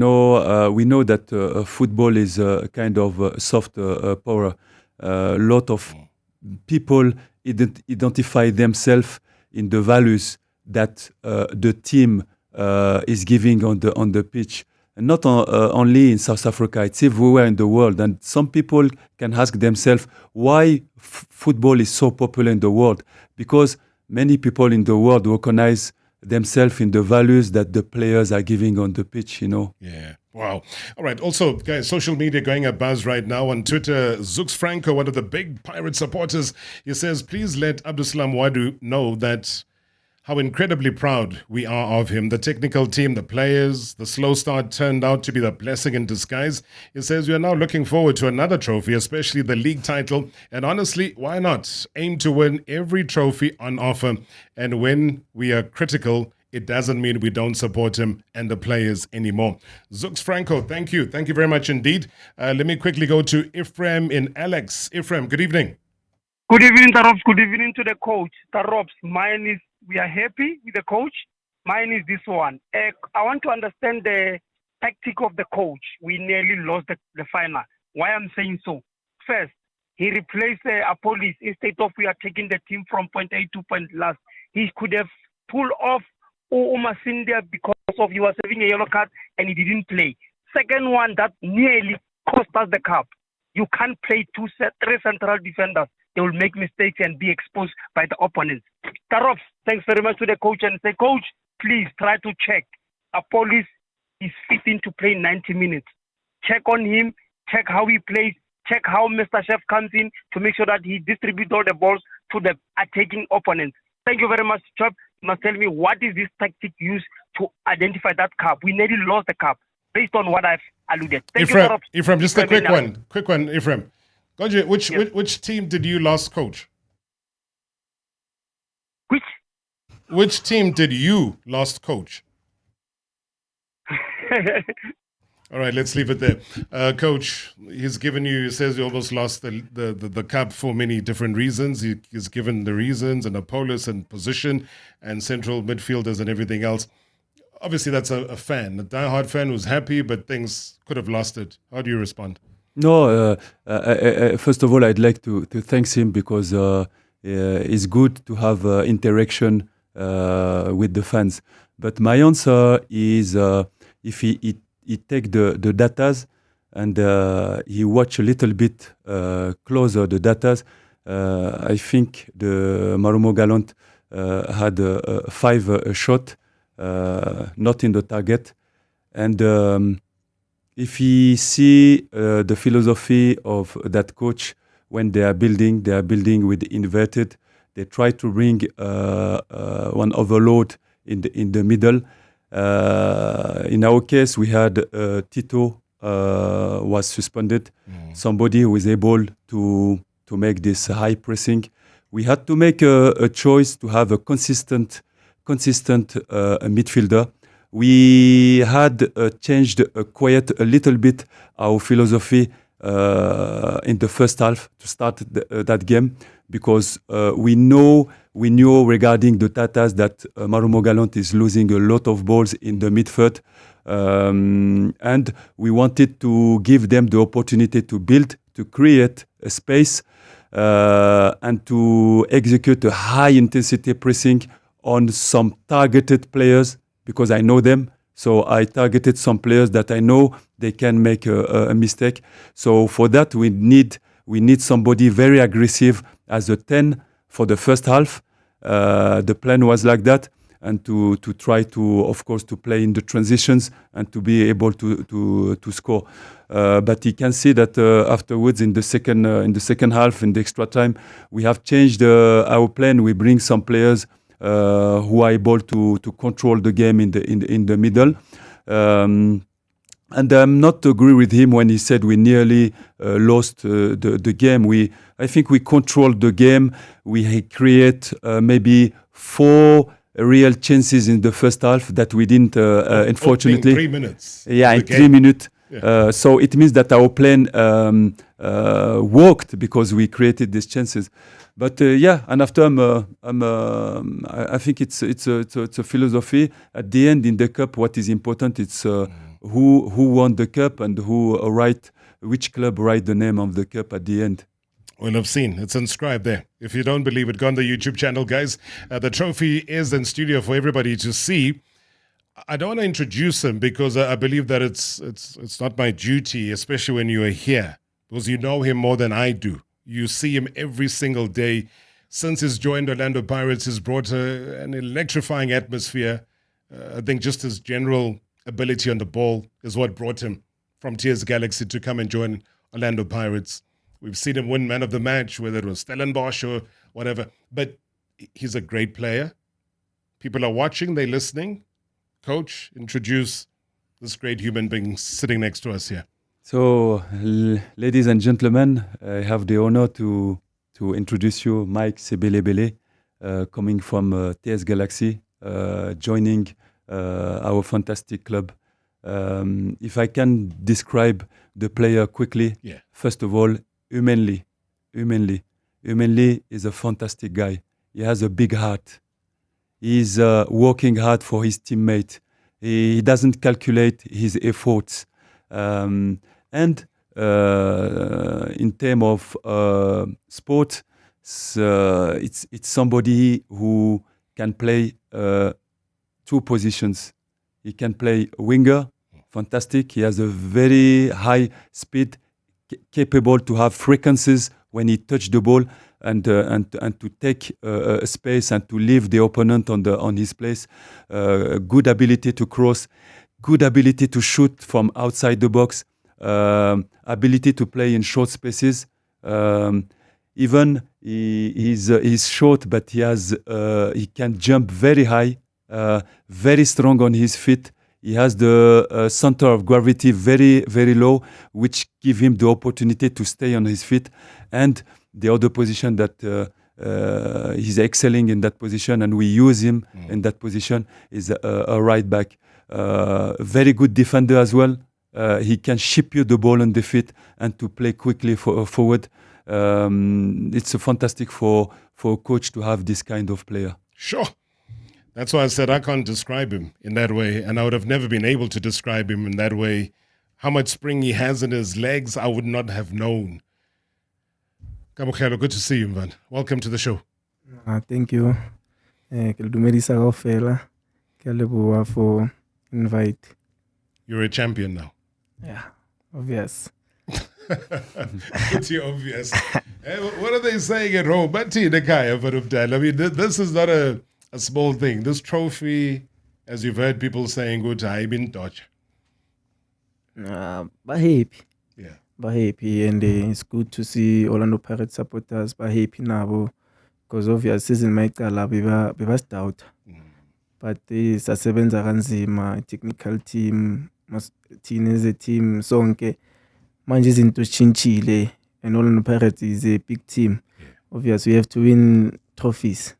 know that football is a kind of soft power. A lot of people identify themselves in the values that the team is giving on the pitch, and not only in South Africa. It's everywhere in the world. And some people can ask themselves why football is so popular in the world, because many people in the world recognize themselves in the values that the players are giving on the pitch. Yeah. Wow. All right. Also, guys, social media going a buzz right now. On Twitter, Zux Franco, one of the big Pirate supporters, he says, please let Abdeslam Ouaddou know that how incredibly proud we are of him. The technical team, the players, the slow start turned out to be the blessing in disguise. He says we are now looking forward to another trophy, especially the league title. And honestly, why not aim to win every trophy on offer? And when we are critical, it doesn't mean we don't support him and the players anymore. Zux Franco, thank you. Thank you very much indeed. Let me quickly go to Ephraim in Alex. Ephraim, good evening. Good evening, Tarops. Good evening to the coach. Tarops, mine is, we are happy with the coach. Mine is this one. I want to understand the tactic of the coach. We nearly lost the final. Why I'm saying so? First, he replaced Apolis instead of we are taking the team from point A to point last. He could have pulled off Umasindia because of he was having a yellow card and he didn't play. Second one, that nearly cost us the cup. You can't play three central defenders. They will make mistakes and be exposed by the opponents. Tarops, thanks very much to the coach and say, coach, please try to check. Apolis is fitting to play 90 minutes. Check on him, check how he plays, check how Mr. Chef comes in to make sure that he distributes all the balls to the attacking opponents. Thank you very much, Chop. You must tell me what is this tactic used to identify that cup? We nearly lost the cup based on what I've alluded. Thank you, Tarops. Ephraim, just a quick one, Ephraim. Goji, which team did you last coach? Which team did you last coach? All right, let's leave it there. Coach, he's given you, he says you almost lost the cup for many different reasons. He's given the reasons and Apolis and position and central midfielders and everything else. Obviously, that's a fan, a diehard fan who's happy, but things could have lost it. How do you respond? No, first of all, I'd like to thank him because it's good to have interaction with the fans. But my answer is if he take the datas and he watch a little bit closer the datas, I think the Marumo Gallant had 5 shot, not in the target. And if he see the philosophy of that coach when they are building with inverted. They try to bring one overload in the middle. In our case, we had Tito was suspended. Somebody who is able to make this high pressing. We had to make a choice to have a consistent midfielder. We had changed quite a little bit our philosophy in the first half to start that game because we knew regarding the Tatas that Marumo Gallant is losing a lot of balls in the midfield, and we wanted to give them the opportunity to build, to create a space, and to execute a high intensity pressing on some targeted players because I know them. So I targeted some players that I know they can make a mistake. So for that, we need somebody very aggressive as a 10 for the first half. The plan was like that, and to try to, of course, to play in the transitions and to be able to score. But you can see that afterwards in the second half, in the extra time, we have changed our plan. We bring some players who are able to control the game in the middle. And I'm not agree with him when he said we nearly lost the game. I think we controlled the game. We create maybe 4 real chances in the first half that we didn't, unfortunately. 3 minutes. Yeah, in 3 minutes. Yeah. So it means that our plan worked because we created these chances. But and after I think it's a philosophy. At the end in the cup, what is important it's who won the cup and which club write the name of the cup at the end. Well, I've seen. It's inscribed there. If you don't believe it, go on the YouTube channel, guys. The trophy is in studio for everybody to see. I don't want to introduce him because I believe that it's not my duty, especially when you are here, because you know him more than I do. You see him every single day. Since he's joined Orlando Pirates, he's brought an electrifying atmosphere. I think just his general ability on the ball is what brought him from TS Galaxy to come and join Orlando Pirates. We've seen him win man of the match, whether it was Stellenbosch or whatever. But he's a great player. People are watching, they're listening. Coach, introduce this great human being sitting next to us here. So, ladies and gentlemen, I have the honor to introduce you Mike Sebelebele, coming from TS Galaxy, joining our fantastic club. If I can describe the player quickly, first of all, humanly is a fantastic guy. He has a big heart. He's working hard for his teammate. He doesn't calculate his efforts. And in terms of sport, it's somebody who can play 2 positions. He can play winger, fantastic. He has a very high speed, capable to have frequencies when he touch the ball and to take space and to leave the opponent on his place. Good ability to cross, good ability to shoot from outside the box, ability to play in short spaces. Even he's short, but he can jump very high, very strong on his feet. He has the center of gravity very, very low, which give him the opportunity to stay on his feet. And the other position that he's excelling in that position, and we use him in that position, is a right back. Very good defender as well. He can ship you the ball on the feet and to play quickly forward. It's fantastic for a coach to have this kind of player. Sure. That's why I said I can't describe him in that way, and I would have never been able to describe him in that way. How much spring he has in his legs, I would not have known. Kabukelo, good to see you, man. Welcome to the show. Thank you. For invite. You're a champion now. Yeah, obvious. It's obvious. What are they saying at home? I mean, this is not a small thing. This trophy, as you've heard people saying, good, I've been touched. But happy. Yeah. But happy, and it's good to see Orlando Pirates supporters but happy now, because obviously season might be stout. But sasebenza kanzima, technical team, thina as a team sonke manje izinto zitshintshile, and Orlando Pirates is a big team. Obviously we have to win trophies,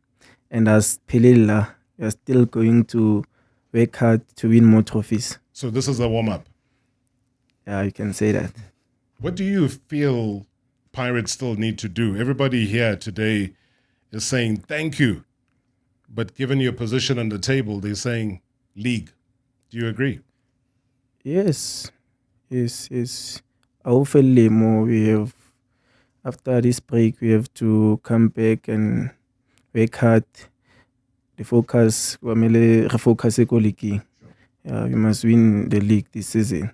and as Pelila we are still going to work hard to win more trophies. So this is a warm-up. Yeah, you can say that. What do you feel Pirates still need to do? Everybody here today is saying thank you, but given your position on the table, they're saying league. Do you agree? Yes. Hopefully more. We have, after this break, we have to come back and work hard. The focus, we refocus the league. We must win the league this season.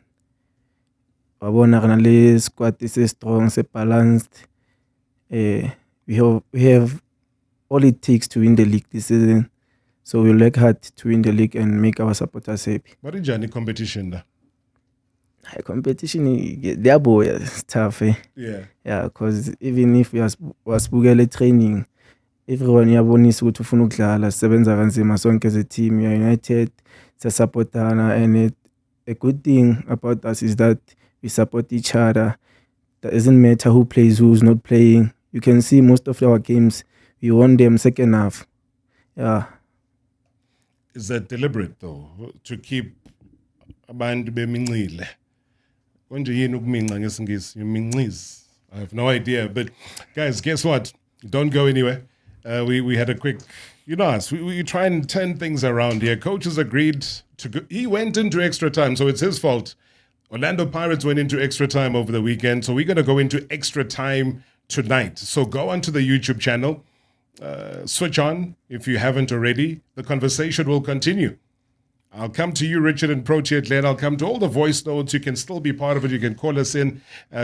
The squad is strong, it's balanced. We have all it takes to win the league this season. So we'll work hard to win the league and make our supporters happy. What is your competition? Competition, their boy is tough. Yeah. Yeah, because even if we was training, everyone yabonis ukuthi ufuna ukudlala sisebenza kanzima sonke as a team, we are united, siyasupportana, and a good thing about us is that we support each other. It doesn't matter who plays, who's not playing. You can see most of our games, we won them second half. Yeah. Is that deliberate though, to keep abantu beminqile? Konje yini ukuminqa ngesingisi? Minqis. I have no idea, but guys, guess what? Don't go anywhere. We had a quick, you know us, we try and turn things around here. Coach has agreed to go. He went into extra time, so it's his fault. Orlando Pirates went into extra time over the weekend, so we're going to go into extra time tonight. So go onto the YouTube channel, switch on if you haven't already. The conversation will continue. I'll come to you, Richard and Proteat Glenn. I'll come to all the voice notes. You can still be part of it. You can call us in.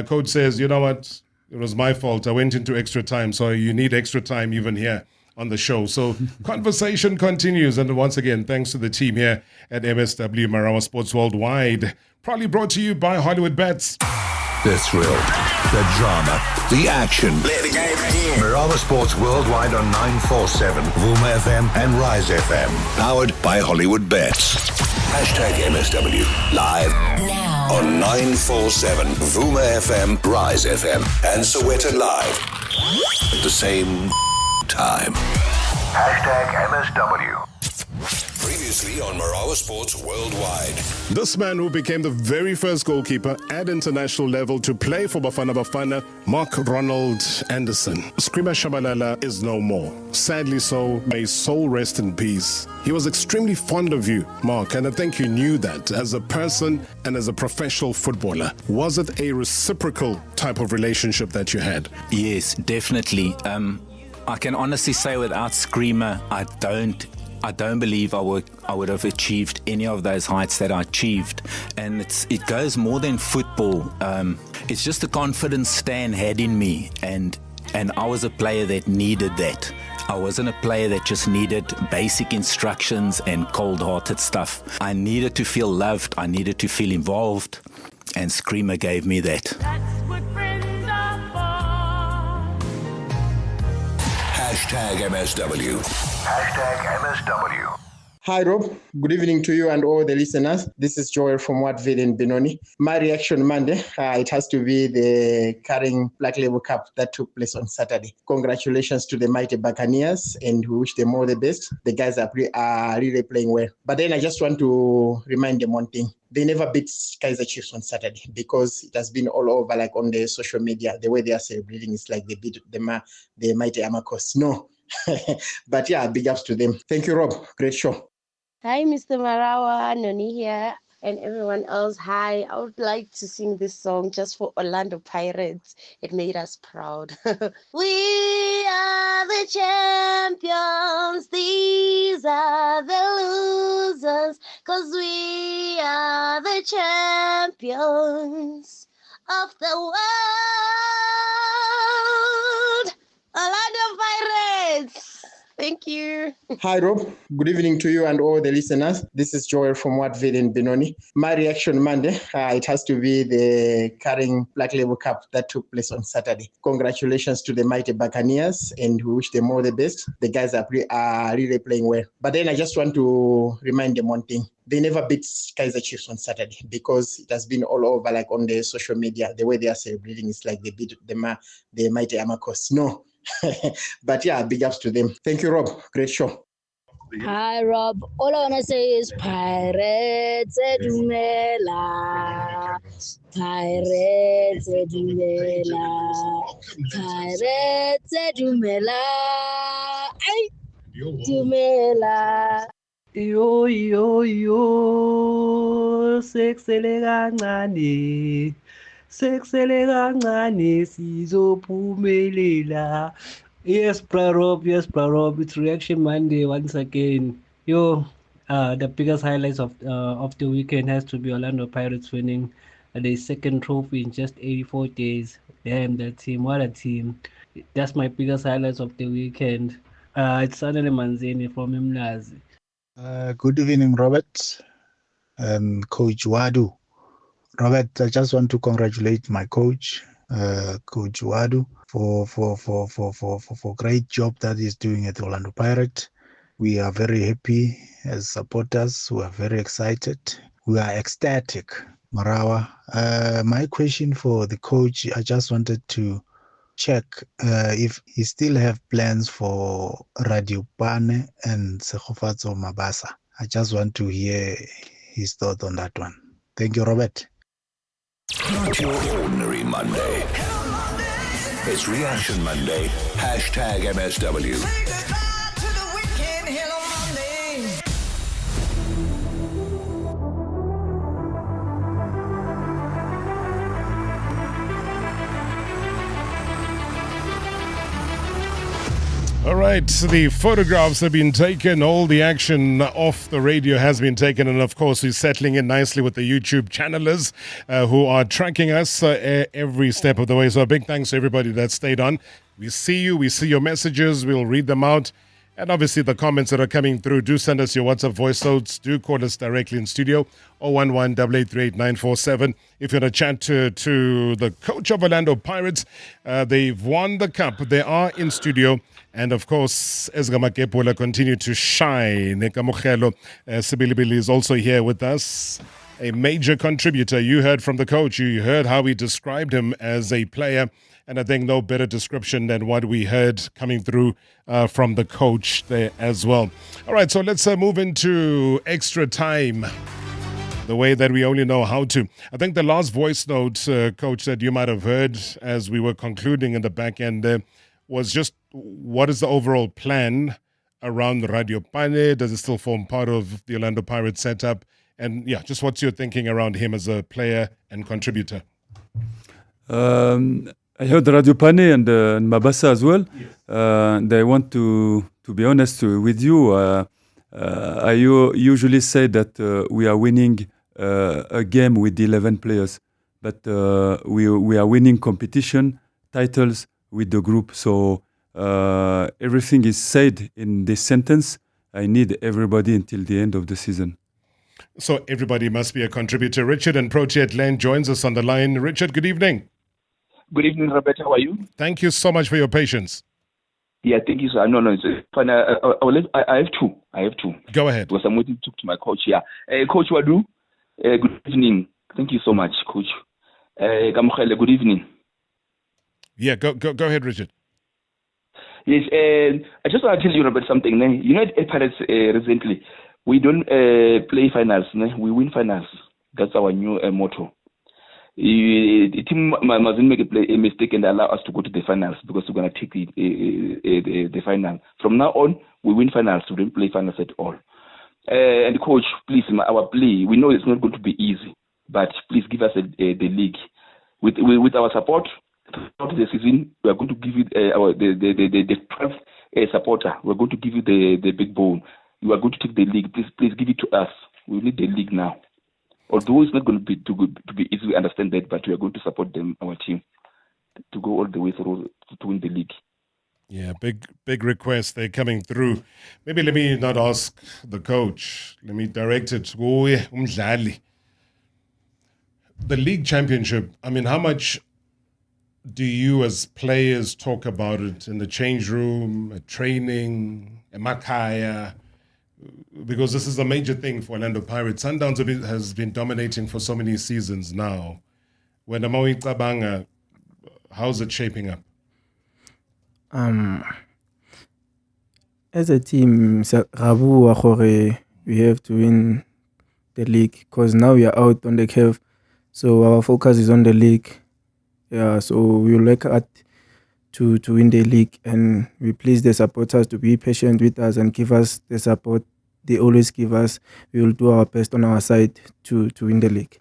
Coach says, you know what? It was my fault. I went into extra time, so you need extra time even here on the show. So conversation continues. And once again, thanks to the team here at MSW, Marawa Sports Worldwide. Proudly brought to you by Hollywood Bets. The Thrill. The drama, the action. Let the game begin. Marawa Sports Worldwide on 947, Vuma FM and Rise FM. Powered by Hollywood Bets. Hashtag MSW. Live now on 947, Vuma FM, Rise FM and Soweto Live. At the same time. Hashtag MSW. Previously on Marawa Sports Worldwide. This man who became the very first goalkeeper at international level to play for Bafana Bafana, Mark Ronald Anderson. Screamer Shabalala is no more. Sadly so, may his soul rest in peace. He was extremely fond of you, Mark, and I think you knew that as a person and as a professional footballer. Was it a reciprocal type of relationship that you had? Yes, definitely. I can honestly say without Screamer, I don't believe I would have achieved any of those heights that I achieved. And it goes more than football. It's just the confidence Stan had in me, and I was a player that needed that. I wasn't a player that just needed basic instructions and cold-hearted stuff. I needed to feel loved. I needed to feel involved, and Screamer gave me that. Hashtag MSW. Hashtag MSW. Hi, Rob. Good evening to you and all the listeners. This is Joel from Wattville in Benoni. My reaction Monday, it has to be the Carrying Black Label Cup that took place on Saturday. Congratulations to the mighty Buccaneers, and we wish them all the best. The guys are really playing well. But then I just want to remind them one thing. They never beat Kaizer Chiefs on Saturday because it has been all over, like on the social media. The way they are celebrating is like they beat the mighty Amakos. No. But yeah, big ups to them. Thank you, Rob. Great show. Hi, Mr. Marawa, Noni here, and everyone else. Hi, I would like to sing this song just for Orlando Pirates. It made us proud. We are the champions. These are the losers. 'Cause we are the champions of the world. Orlando Pirates. Thank you. Hi, Rob. Good evening to you and all the listeners. This is Joel from Wattville in Benoni. My reaction Monday, it has to be the Carrying Black Label Cup that took place on Saturday. Congratulations to the mighty Buccaneers, and we wish them all the best. The guys are really playing well. But then I just want to remind them one thing. They never beat Kaizer Chiefs on Saturday because it has been all over, like on the social media. The way they are celebrating is like they beat the mighty Amakos. No. But yeah, big ups to them. Thank you, Rob. Great show. Hi, Rob. All I want to say is Pirates Edumela. Pirates Edumela. Pirates Edumela. Ay, Dumela. Yo, seksele kancane. Seksele kancane sizophumelela. Yes, Rob. It's Reaction Monday once again. The biggest highlights of the weekend has to be Orlando Pirates winning their second trophy in just 84 days. Damn, that team! What a team! That's my biggest highlights of the weekend. It's Sanele Manzini from Imlazi. Good evening, Robert and Coach Wadu. Robert, I just want to congratulate my coach, Coach Wadu, for great job that he's doing at Orlando Pirates. We are very happy as supporters. We are very excited. We are ecstatic. Marawa, my question for the coach, I just wanted to check if he still have plans for Radio Pane and Tshegofatso Mabasa. I just want to hear his thought on that one. Thank you, Robert. Not your ordinary Monday. It's Reaction Monday. Hashtag MSW. All right, the photographs have been taken. All the action off the radio has been taken. And of course, we're settling in nicely with the YouTube channelers who are tracking us every step of the way. So a big thanks to everybody that stayed on. We see you. We see your messages. We'll read them out. And obviously the comments that are coming through, do send us your WhatsApp voice notes. Do call us directly in studio, 011-883-8947. If you want to chat to the coach of Orlando Pirates, they've won the cup. They are in studio. And of course, Tshegofatso continue to shine. Sibiya is also here with us, a major contributor. You heard from the coach. You heard how he described him as a player. And I think no better description than what we heard coming through from the coach there as well. All right, so let's move into extra time, the way that we only know how to. I think the last voice note, Coach, that you might have heard as we were concluding in the back end there was just what is the overall plan around Radio Pane? Does it still form part of the Orlando Pirates setup? And yeah, just what's your thinking around him as a player and contributor? I heard Radio Pane and Mabasa as well. Yes. And I want to be honest with you. I usually say that we are winning a game with 11 players, but we are winning competition titles with the group. So everything is said in this sentence. I need everybody until the end of the season. So everybody must be a contributor. Richard and Proteat Lane joins us on the line. Richard, good evening. Good evening, Robert. How are you? Thank you so much for your patience. Yeah, thank you, sir. No, it's fine. I have two. Go ahead. Because I'm waiting to talk to my coach here. Coach Wadu, good evening. Thank you so much, Coach. Kamkhele, good evening. Yeah, go ahead, Richard. Yes, I just want to tell you about something. You know, at Pirates recently, we don't play finals. We win finals. That's our new motto. The team mustn't make a mistake and allow us to go to the finals because we're going to take the final. From now on, we win finals. We don't play finals at all. And coach, please, our play, we know it's not going to be easy, but please give us the league. With our support throughout the season, we are going to give you the 12th supporter. We're going to give you the big bone. You are going to take the league. Please give it to us. We need the league now. Although it's not going to be too good to be easy, we understand that, but we are going to support them, our team, to go all the way through to win the league. Yeah, big request. They're coming through. Maybe let me not ask the coach. Let me direct it. The league championship, I mean, how much do you as players talk about it in the change room, at training, at Makaya? Because this is a major thing for Orlando Pirates. Sundowns has been dominating for so many seasons now. When Amawi Tabanga, how's it shaping up? As a team, we have to win the league because now we are out on the curve. So our focus is on the league. Yeah, so we will work hard to win the league, and we please the supporters to be patient with us and give us the support they always give us. We will do our best on our side to win the league.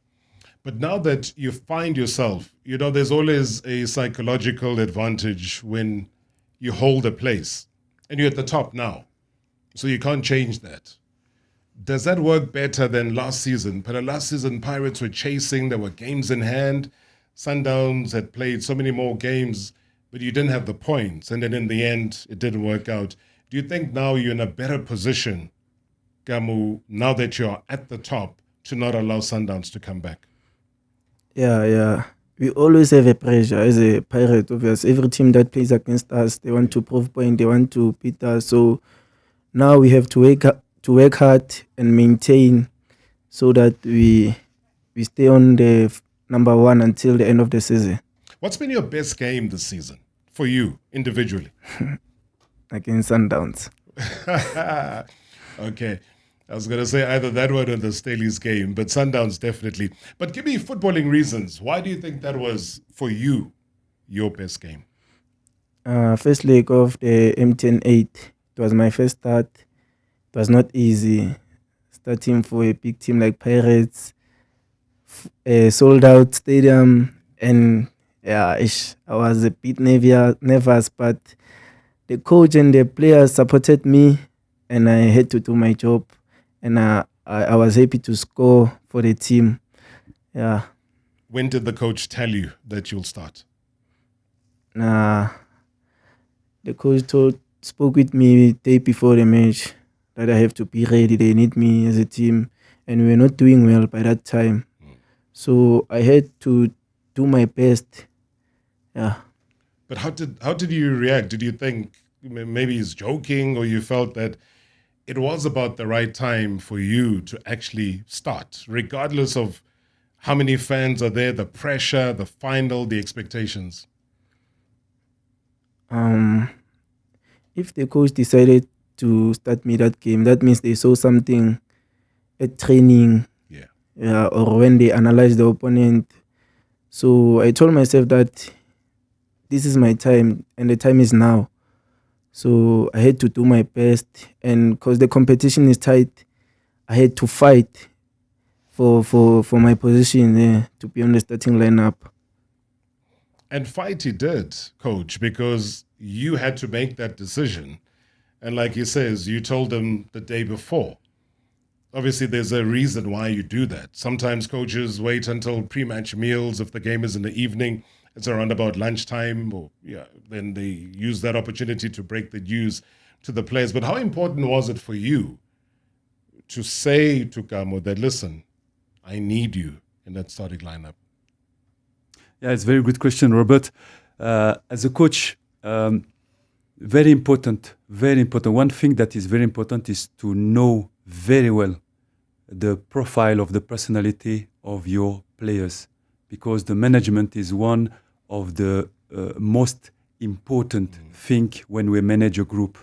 But now that you find yourself, you know, there's always a psychological advantage when you hold a place and you're at the top now. So you can't change that. Does that work better than last season? But last season, Pirates were chasing, there were games in hand. Sundowns had played so many more games, but you didn't have the points. And then in the end, it didn't work out. Do you think now you're in a better position, Gamu, now that you're at the top, to not allow Sundowns to come back? Yeah. We always have a pressure as a Pirate, obviously. Every team that plays against us, they want to prove point, they want to beat us. So now we have to work hard and maintain so that we stay on the number one until the end of the season. What's been your best game this season for you individually? Against Sundowns. Okay. I was going to say either that one or the Staley's game, but Sundowns definitely. But give me footballing reasons. Why do you think that was, for you, your best game? First leg of the MTN 8. It was my first start. It was not easy. Starting for a big team like Pirates, a sold-out stadium, and I was a bit nervous, but the coach and the players supported me, and I had to do my job. And I was happy to score for the team. Yeah. When did the coach tell you that you'll start? The coach spoke with me day before the match that I have to be ready. They need me as a team, and we were not doing well by that time. So I had to do my best. Yeah. But how did you react? Did you think maybe he's joking, or you felt that it was about the right time for you to actually start, regardless of how many fans are there, the pressure, the final, the expectations? If the coach decided to start me that game, that means they saw something at training. Yeah, or when they analyzed the opponent. So I told myself that this is my time and the time is now. So I had to do my best, and because the competition is tight, I had to fight for my position there to be on the starting lineup. And fight he did, coach, because you had to make that decision. And like he says, you told him the day before. Obviously, there's a reason why you do that. Sometimes coaches wait until pre-match meals. If the game is in the evening, it's around about lunchtime, or then they use that opportunity to break the news to the players. But how important was it for you to say to Kamo that, listen, I need you in that starting lineup? Yeah, it's a very good question, Robert. As a coach, very important. One thing that is very important is to know very well the profile of the personality of your players, because the management is one of the most important thing when we manage a group.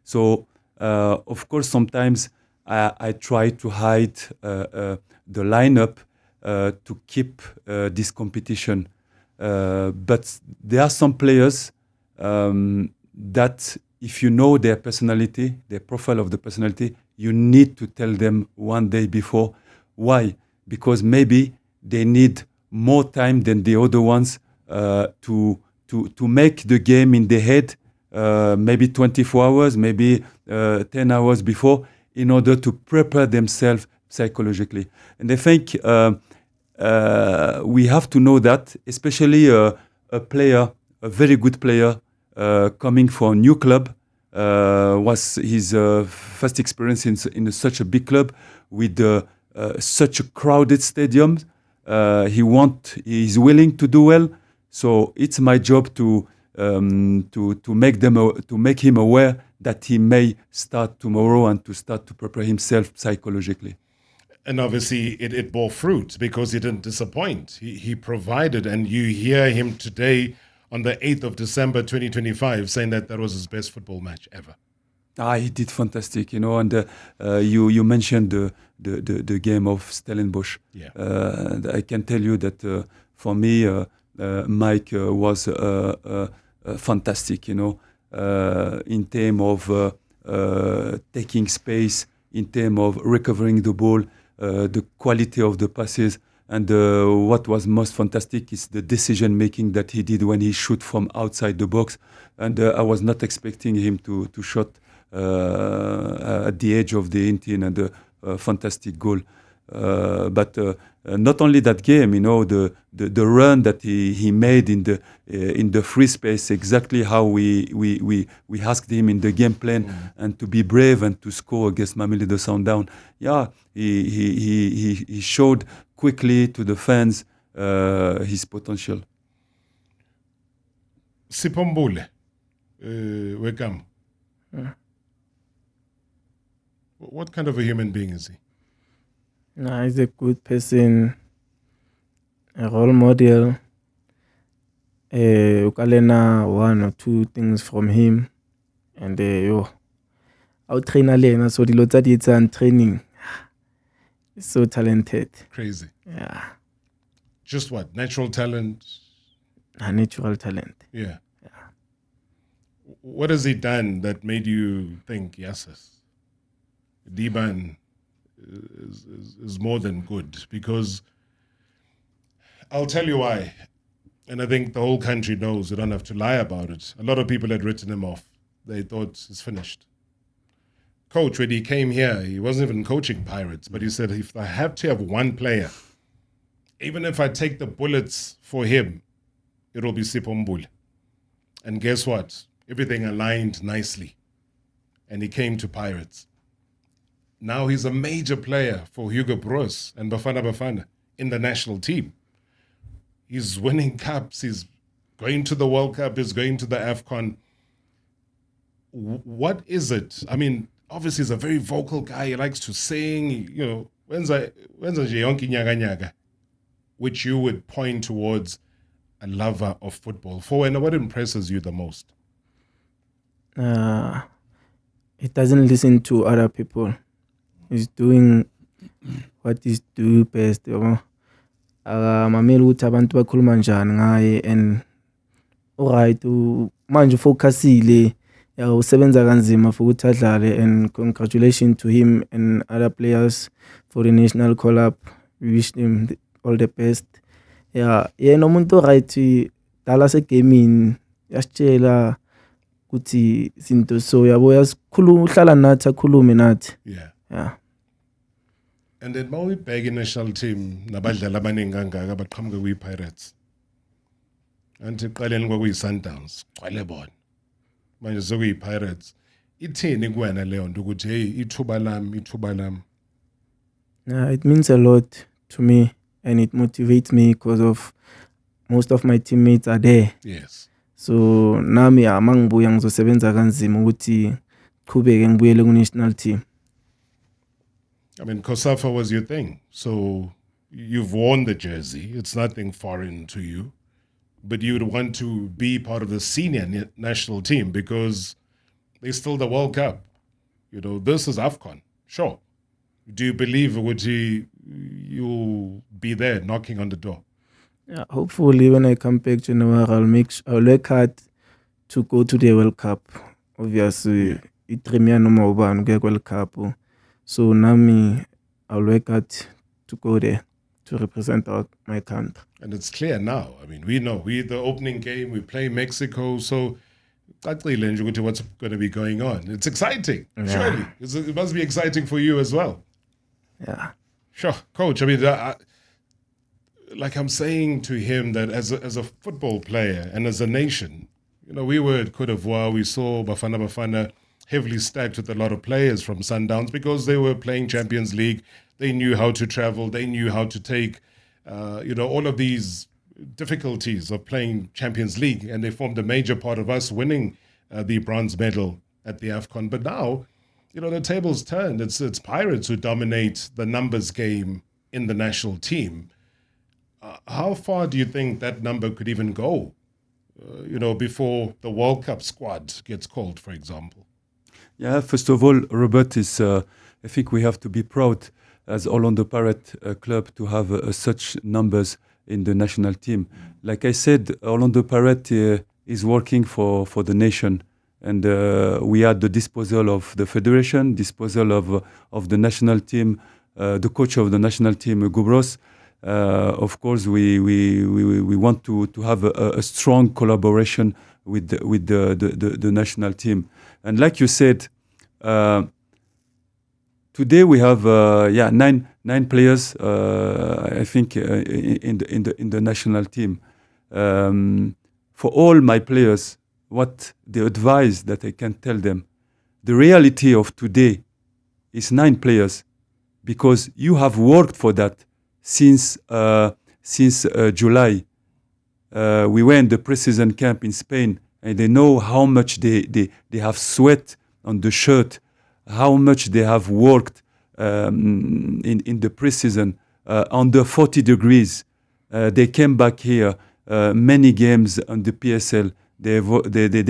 So, of course, sometimes I try to hide the lineup to keep this competition. But there are some players that, if you know their personality, their profile of the personality, you need to tell them one day before. Why? Because maybe they need more time than the other ones to make the game in their head, maybe 24 hours, maybe 10 hours before, in order to prepare themselves psychologically. And I think we have to know that, especially a player, a very good player, coming from a new club, was his first experience in such a big club with such a crowded stadium. He's willing to do well. So it's my job to make him aware that he may start tomorrow and to start to prepare himself psychologically. And obviously it bore fruit because he didn't disappoint. He provided, and you hear him today on the 8th of December 2025 saying that was his best football match ever. He did fantastic, and you mentioned the game of Stellenbosch. Yeah. I can tell you that for me, Mike was fantastic, in terms of taking space, in terms of recovering the ball, the quality of the passes. And what was most fantastic is the decision-making that he did when he shoot from outside the box. And I was not expecting him to shoot at the edge of the 18, and a fantastic goal. But not only that game, the run that he made in the free space, exactly how we asked him in the game plan, and to be brave and to score against Mamelodi Sundown. Yeah, he showed quickly to the fans his potential. Sipombule, welcome. What kind of a human being is he? He's a good person, a role model. You can learn one or two things from him, and I'll train alone. So the Lota did and training. He's so talented. Crazy. Yeah. Just what? Natural talent? Natural talent. Yeah. What has he done that made you think, yes, Diban is more than good? Because I'll tell you why. And I think the whole country knows. You don't have to lie about it. A lot of people had written him off. They thought it's finished. Coach, when he came here, he wasn't even coaching Pirates, but he said, if I have to have one player, even if I take the bullets for him, it will be Sipombule. And guess what? Everything aligned nicely. and he came to Pirates. Now he's a major player for Hugo Broos and Bafana Bafana in the national team. He's winning cups. He's going to the World Cup. He's going to the AFCON. What is it? I mean, obviously he's a very vocal guy. He likes to sing. You know, when's a Yonki Nyaga Nyaga, which you would point towards a lover of football. And what impresses you the most? He doesn't listen to other people. He's doing what he's do best. Mamela ukuthi abantu bakhuluma njani ngaye, and alright manje focusile usebenza kanzima for ukuthi adlale, and congratulations to him and other players for the national call-up. We wish him all the best. Yena umuntu right dala segaming yasitshela ukuthi izinto so yabo yasikhuluma uhlala nathi akhulume nathi. Yeah. And then mawuyibheka national team nabadlali abaningi kangaka abaqhamuke kwi-Pirates. Anti eqaleni kwakuyi-Sundowns, gcwele bona. Manje sekuyi-Pirates. Ithini kuwena leyo nto ukuthi hey ithuba lami. It means a lot to me, and it motivates me because of most of my teammates are there. Yes. So nami mangibuya ngizosebenza kanzima ukuthi qhubeke ngibuyele ku-national team. I mean, COSAFA was your thing. So you've worn the jersey. It's nothing foreign to you. But you would want to be part of the senior national team because there's still the World Cup. You know, this is AFCON. Sure. Do you believe, Uguti, you'll be there knocking on the door? Yeah, hopefully when I come back January, I'll work hard to go to the World Cup. Obviously, it's number one World Cup. So now I'll work hard to go there to represent my country. And it's clear now. I mean, we know the opening game, we play Mexico, so what's going to be going on. It's exciting, surely. It must be exciting for you as well. Yeah. Sure, Coach. I mean, like I'm saying to him that as a football player and as a nation, you know, we were at Cote d'Ivoire, we saw Bafana Bafana heavily stacked with a lot of players from Sundowns because they were playing Champions League. They knew how to travel. They knew how to take, all of these difficulties of playing Champions League, and they formed a major part of us winning the bronze medal at the AFCON. But now, you know, the tables turned. It's Pirates who dominate the numbers game in the national team. How far do you think that number could even go, before the World Cup squad gets called, for example? Yeah, first of all, Robert, I think we have to be proud as Orlando Pirates club to have such numbers in the national team. Like I said, Orlando Pirates is working for the nation, and we are at the disposal of the federation, disposal of the national team, the coach of the national team, Gubros. Of course, we want to have a strong collaboration with the national team. And like you said, today we have nine players. I think in the national team. For all my players, what the advice that I can tell them, the reality of today is 9 players, because you have worked for that since July. We were in the pre-season camp in Spain, and they know how much they have sweat on the shirt, how much they have worked in the pre-season under 40 degrees. They came back here, many games on the PSL. They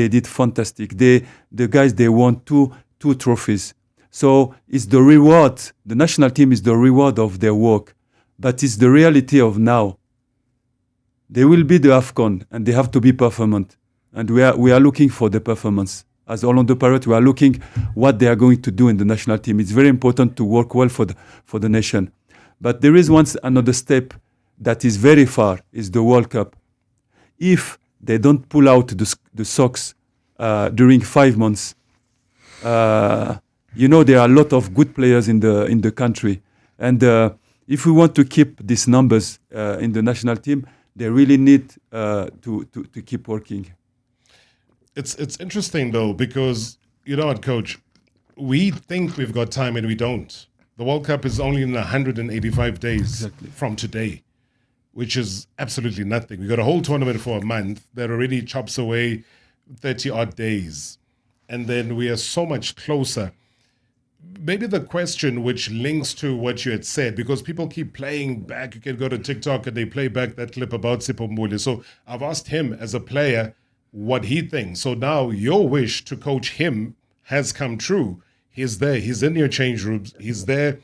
did fantastic. The guys, they won two trophies. So it's the reward. The national team is the reward of their work, but it's the reality of now. They will be the AFCON, and they have to be performant. And we are looking for the performance. As Orlando Pirates, we are looking what they are going to do in the national team. It's very important to work well for the nation. But there is another step that is very far, is the World Cup. If they don't pull out the socks during 5 months, there are a lot of good players in the country. And if we want to keep these numbers in the national team, they really need to keep working. It's interesting though, because you know what, Coach, we think we've got time and we don't. The World Cup is only in 185 days from today, which is absolutely nothing. We got a whole tournament for a month that already chops away 30 odd days. And then we are so much closer. Maybe the question which links to what you had said, because people keep playing back, you can go to TikTok and they play back that clip about Sipho Mbule. So I've asked him as a player what he thinks. So now your wish to coach him has come true. He's there. He's in your change rooms. He's there.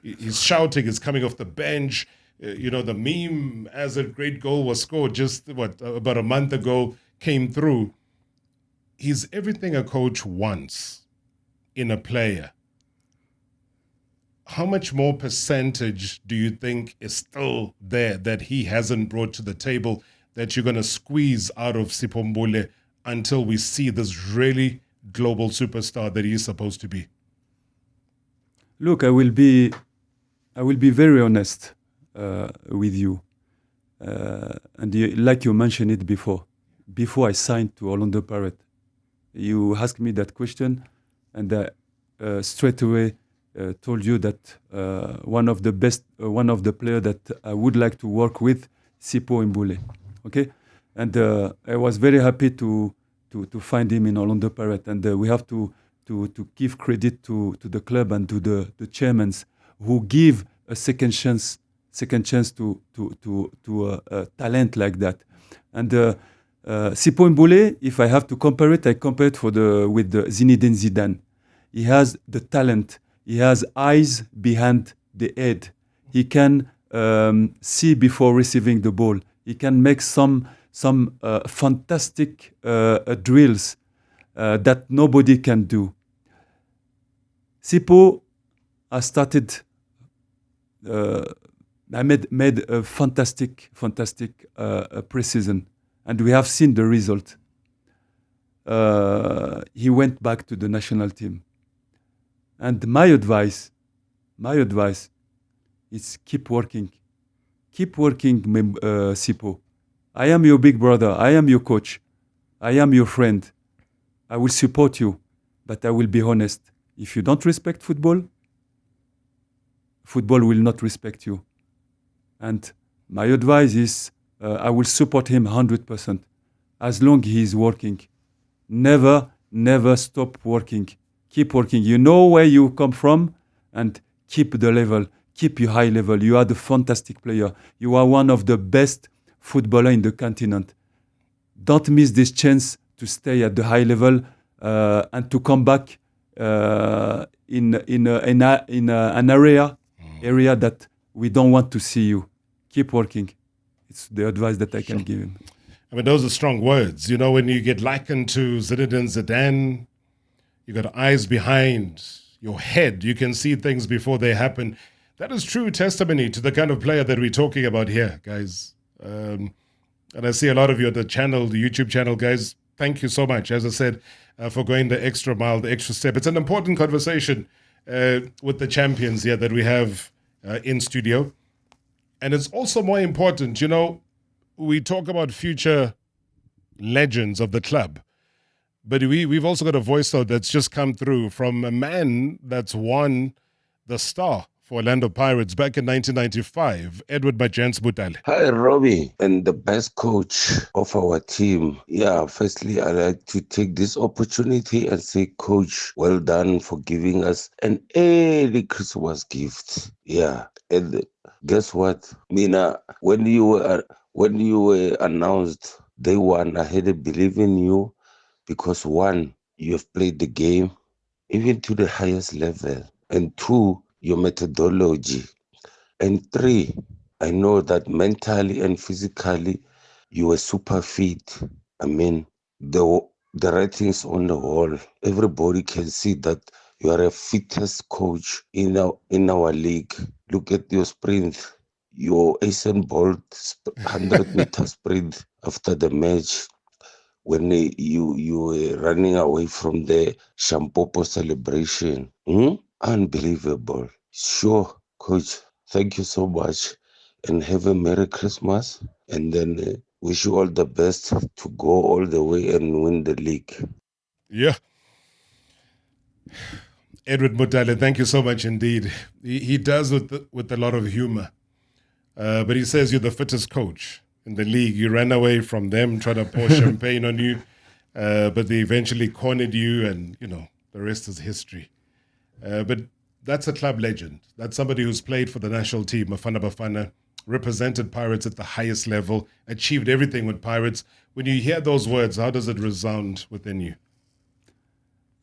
He's shouting. He's coming off the bench. The meme as a great goal was scored just, about a month ago came through. He's everything a coach wants in a player. How much more percentage do you think is still there that he hasn't brought to the table that you're going to squeeze out of Sipho Mbule until we see this really global superstar that he is supposed to be? Look, I will be very honest with you. And like you mentioned it before I signed to Orlando Pirates, you asked me that question, and I straight away told you that one of the players that I would like to work with, Sipho Mbule. Okay, and I was very happy to find him in Orlando Pirates, and we have to give credit to the club and to the chairmen who give a second chance to a talent like that. And Sipho Mbule, if I have to compare it, I compare it with Zinedine Zidane. He has the talent. He has eyes behind the head. He can see before receiving the ball. He can make some fantastic drills that nobody can do. Sipho has started. I made a fantastic pre-season, and we have seen the result. He went back to the national team. And my advice is keep working, Sipho. I am your big brother. I am your coach. I am your friend. I will support you, but I will be honest. If you don't respect football, football will not respect you. And my advice is I will support him 100% as long as he is working. Never stop working. Keep working. You know where you come from, and keep the level. Keep your high level. You are the fantastic player. You are one of the best footballer in the continent. Don't miss this chance to stay at the high level and to come back in an area that we don't want to see you. Keep working. It's the advice that I can give him. I mean, those are strong words. You know, when you get likened to Zinedine Zidane, you got eyes behind your head. You can see things before they happen. That is true testimony to the kind of player that we're talking about here, guys. And I see a lot of you at the channel, the YouTube channel, guys. Thank you so much, as I said, for going the extra mile, the extra step. It's an important conversation with the champions here that we have in studio. And it's also more important, you know, we talk about future legends of the club. But we've also got a voice note that's just come through from a man that's won the star for Orlando Pirates back in 1995, Edward Bajens Butale. Hi, Robbie, and the best coach of our team. Yeah, firstly, I'd like to take this opportunity and say, Coach, well done for giving us an early Christmas gift. Yeah, and guess what? Mina, when you were announced day one, I had a belief in you. Because one, you have played the game even to the highest level. And two, your methodology. And three, I know that mentally and physically, you were super fit. I mean, the writings on the wall, everybody can see that you are a fittest coach in our league. Look at your sprint, your Usain Bolt 100-meter sprint after the match. When you were running away from the Shampopo celebration. Unbelievable. Sure, Coach, thank you so much. And have a Merry Christmas. And then wish you all the best to go all the way and win the league. Yeah. Edward Mutale, thank you so much indeed. He does with a lot of humor. But he says you're the fittest coach in the league. You ran away from them, tried to pour champagne on you, but they eventually cornered you, and, the rest is history. But that's a club legend. That's somebody who's played for the national team, Bafana Bafana, represented Pirates at the highest level, achieved everything with Pirates. When you hear those words, how does it resound within you?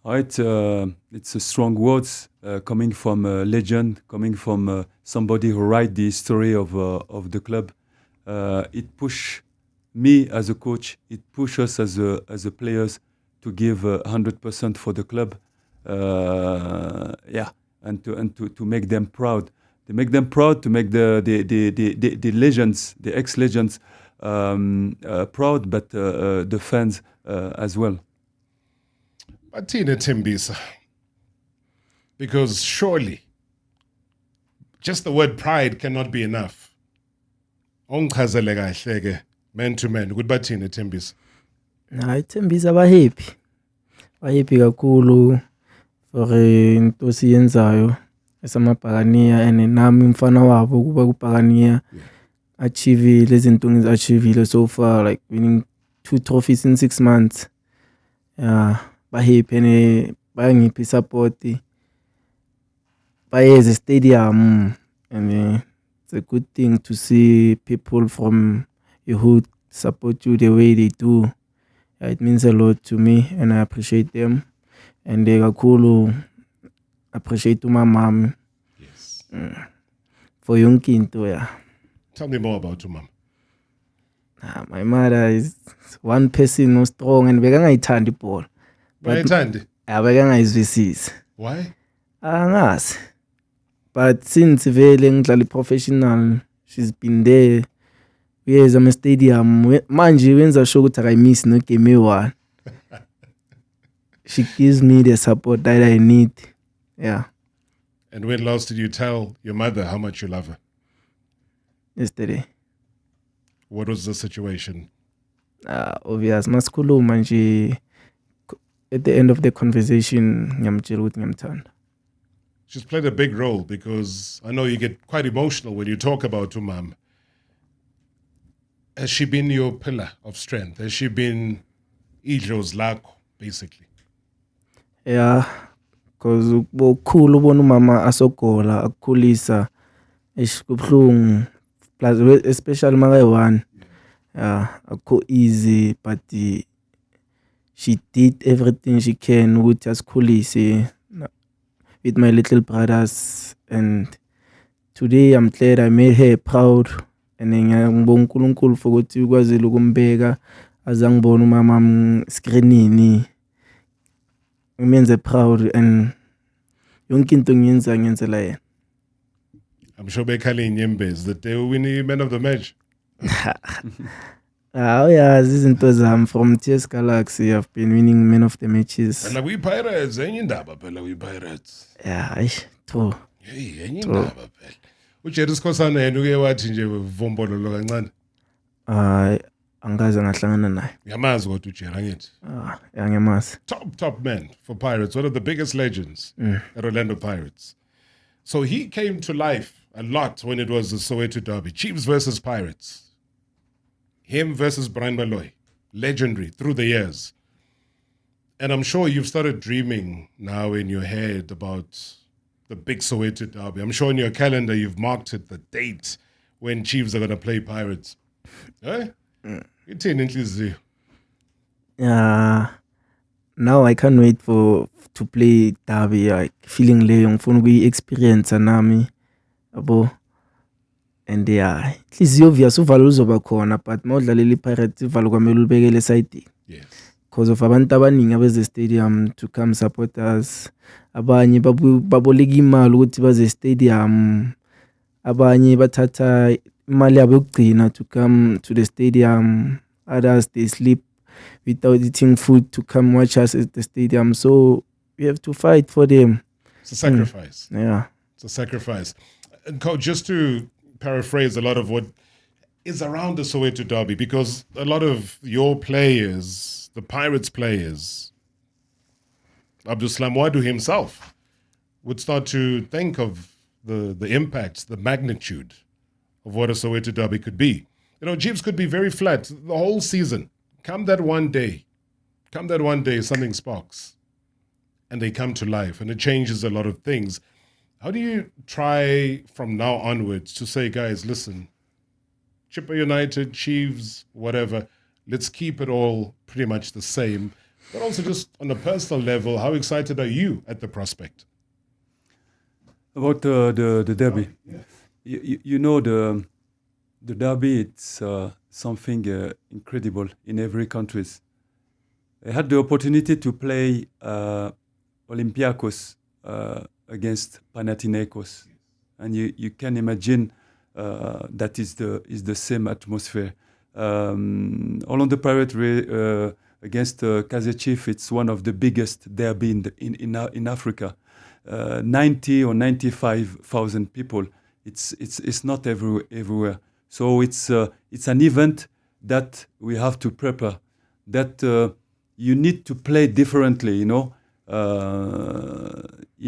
It's a strong words coming from a legend, coming from somebody who write the history of the club. It push me as a coach. It push us as a players to give 100% for the club. And to make them proud. To make them proud, to make the legends, the ex-legends proud, but the fans as well. Bathini Tembisa, because surely just the word pride cannot be enough. Ongichazele kahle ke man to man ukuthi bathini Tembisa. Hayi Tembisa bahappy kakhulu for into siyenzayo esamabhakaniya, and nami umfana wabo kuba kubhakaniya achieve lezi zinto ngizachievile so far, like winning 2 trophies in 6 months. Bahappy and bayangiphi support, bayeze stadium, and it's a good thing to see people from your hood support you the way they do. It means a lot to me, and I appreciate them. And they kakhulu appreciate my mom. Yes. For yonke into. Tell me more about your mom. My mother is one person who's strong, and bekangayithandi ibhola. Bayithandi? Bekangayizwisisi. Why? Angazi. But since vele ngidlala professional, she's been there. Uyeza ama stadium manje wenza sure ukuthi akayimiss no game e1. She gives me the support that I need. Yeah. And when last did you tell your mother how much you love her? Yesterday. What was the situation? Obvious. Masikhuluma nje, at the end of the conversation ngiyamtshela ukuthi ngiyamthanda. She's played a big role, because I know you get quite emotional when you talk about your mom. Has she been your pillar of strength? Has she been idlozi lakho, basically? Yeah, because ukukhulu ubona umama asogola akukhulisa kubhlungu, plus especially makayi-1. Akho easy, but she did everything she can ukuthi asikhulise with my little brothers, and today I'm glad I made her proud, and ngiyabonga uNkulunkulu for ukuthi ukwazile ukumbeka azangibona umama screenini. Umenze proud, and yonke into ngiyenzela yena. I'm sure bekhale inyembezi that they will win the man of the match. Izinto zami from TS Galaxy, I've been winning man of the matches. And we Pirates, enye indaba phela we Pirates. True. Hey, enye indaba phela. uJerry Skhosana yena uke wathi nje vombololo kancane. Angaze ngahlangana naye. Ngiyamazi kodwa uJerry angithi. Ngiyamazi. Top man for Pirates, one of the biggest legends at Orlando Pirates. So he came to life a lot when it was the Soweto derby, Chiefs versus Pirates. Him versus Brian Malloy, legendary through the years. And I'm sure you've started dreaming now in your head about the big Soweto derby. I'm sure in your calendar you've marked it, the date when Chiefs are going to play Pirates. Now I can't wait to play derby. Like feeling leyo ngifuna ukuyi-experience nami. Abo. And it's obvious uvalo uzoba khona, but mawudlalela iPirates ivalo kwamele ulibekele side. Yes. Because of abantu abaningi abeze stadium to come support us. Abanye baboleka imali ukuthi baze stadium. Abanye bathatha imali yabo yokugcina to come to the stadium. Others they sleep without eating food to come watch us at the stadium. So we have to fight for them. It's a sacrifice. Yeah. It's a sacrifice. And Coach, just to paraphrase a lot of what is around the Soweto derby, because a lot of your players, the Pirates players, Abdeslam Ouaddou himself would start to think of the impact, the magnitude of what a Soweto derby could be. Chiefs could be very flat the whole season. Come that one day, something sparks and they come to life and it changes a lot of things. How do you try from now onwards to say, guys, listen, Chipper United, Chiefs, whatever, let's keep it all pretty much the same, but also just on a personal level, how excited are you at the prospect? About the derby, the derby, it's something incredible in every country. I had the opportunity to play Olympiacos against Panathinaikos, and you can imagine that is the same atmosphere. Orlando Pirates against Kaizer Chiefs, it's one of the biggest derby in Africa. 90 or 95,000 people. It's not everywhere. So it's an event that we have to prepare. That you need to play differently. It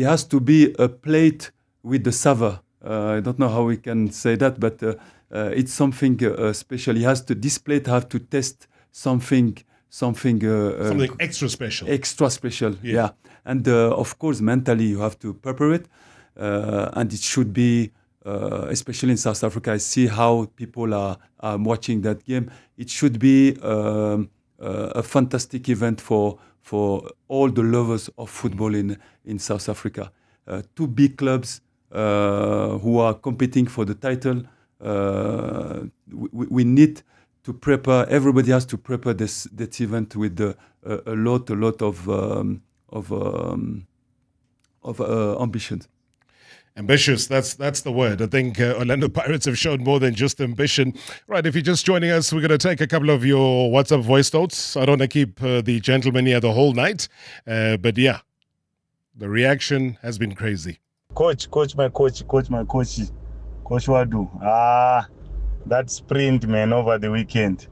has to be a plate with the sava. I don't know how we can say that, but it's something special. This plate have to test something extra special. Extra special, yeah. And of course, mentally, you have to prepare it. And it should be, especially in South Africa, I see how people are watching that game. It should be a fantastic event for all the lovers of football in South Africa. Two big clubs who are competing for the title. We need to prepare. Everybody has to prepare that event with a lot of ambition. Ambitious, that's the word. I think Orlando Pirates have shown more than just ambition. Right, if you're just joining us, we're going to take a couple of your WhatsApp voice notes. I don't want to keep the gentleman here the whole night. But yeah, the reaction has been crazy. Coach Wadu. That sprint, man, over the weekend.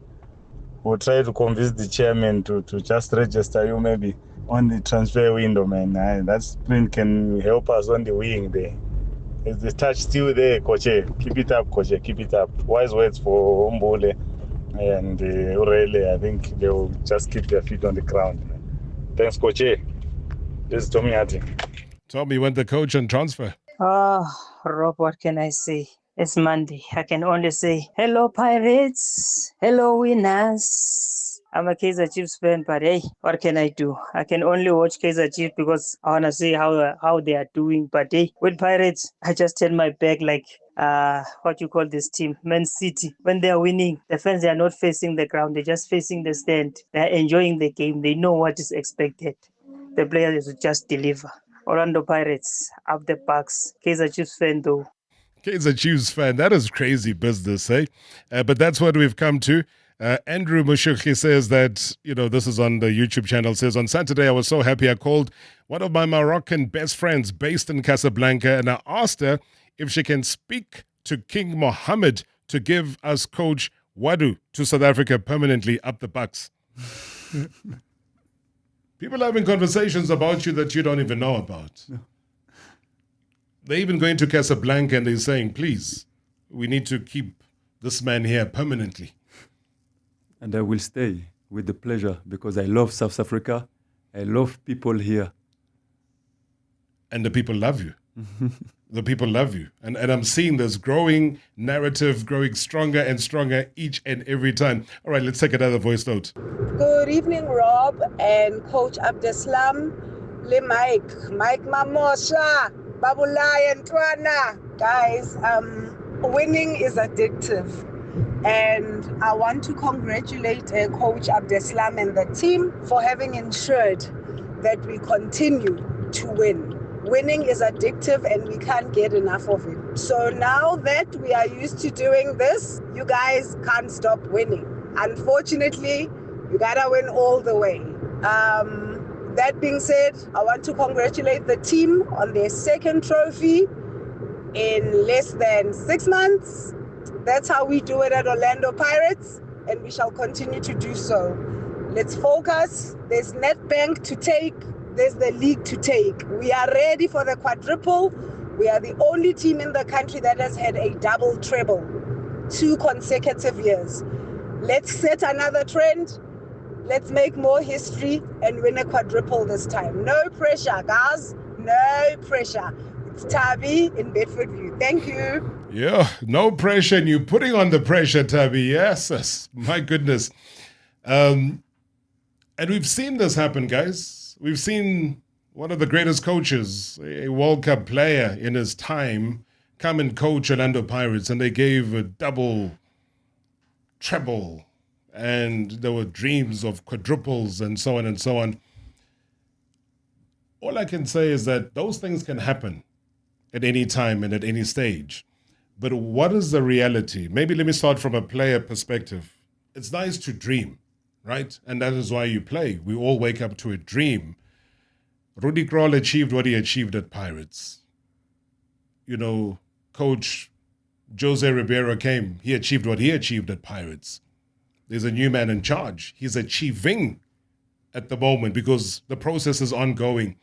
We'll try to convince the chairman to just register you maybe on the transfer window, man. That sprint can help us on the wing there. Is the touch still there, Coach? Keep it up, Coach. Keep it up. Wise words for Ombole and Urele. I think they will just keep their feet on the ground. Man. Thanks, Coach. This is Tommy Hati. Tommy went the coach on transfer. Rob, what can I say? It's Monday. I can only say, hello, Pirates. Hello, winners. I'm a Kaizer Chiefs fan, but hey, what can I do? I can only watch Kaizer Chiefs because I want to see how they are doing. But hey, with Pirates, I just turn my back like, what you call this team? Man City. When they are winning, the fans, they are not facing the ground. They're just facing the stand. They're enjoying the game. They know what is expected. The players will just deliver. Orlando Pirates, up the Bucks. Kaizer Chiefs fan, though. Kaizer Chiefs fan, that is crazy business, eh? But that's what we've come to. Andrew Mushukhi says that, this is on the YouTube channel, says, on Saturday I was so happy I called one of my Moroccan best friends based in Casablanca and I asked her if she can speak to King Mohammed to give us Coach Wadu to South Africa permanently up the Bucks. People are having conversations about you that you don't even know about. No. They're even going to Casablanca and they're saying, please, we need to keep this man here permanently. And I will stay with the pleasure because I love South Africa. I love people here. And the people love you. The people love you. And I'm seeing this growing narrative, growing stronger and stronger each and every time. All right, let's take another voice note. Good evening, Rob and Coach Abdeslam, Mike Mamosha, Babulai and Twana. Guys, winning is addictive. And I want to congratulate Coach Abdeslam and the team for having ensured that we continue to win. Winning is addictive and we can't get enough of it. So now that we are used to doing this, you guys can't stop winning. Unfortunately, you gotta win all the way. That being said, I want to congratulate the team on their second trophy in less than 6 months. That's how we do it at Orlando Pirates, and we shall continue to do so. Let's focus. There's Nedbank to take. there's the league to take. We are ready for the quadruple. We are the only team in the country that has had a double treble 2 consecutive years. Let's set another trend. Let's make more history and win a quadruple this time. No pressure, guys. No pressure. It's Tabi in Bedford View. Thank you. Yeah, no pressure, and you're putting on the pressure, Tabi. Yes, my goodness. And we've seen this happen, guys. We've seen one of the greatest coaches, a World Cup player in his time, come and coach Orlando Pirates, and they gave a double, treble, and there were dreams of quadruples and so on and so on. All I can say is that those things can happen at any time and at any stage. But what is the reality? Maybe let me start from a player perspective. It's nice to dream, right? And that is why you play. We all wake up to a dream. Rudy Kroll achieved what he achieved at Pirates. You know, Coach Jose Ribeiro came. He achieved what he achieved at Pirates. There's a new man in charge. He's achieving at the moment because the process is ongoing.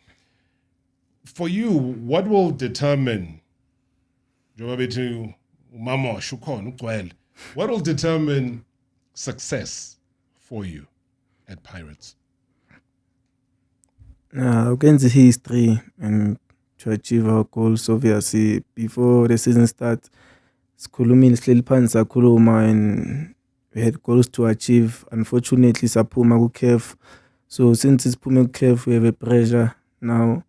For you, what will determine, what will determine success for you at Pirates? Against history and to achieve our goals, obviously, before the season starts, sikhulumile sihleli phansi sakhuluma and we had goals to achieve. Unfortunately, saphuma ku-CAF. So since siphume ku-CAF, we have a pressure now.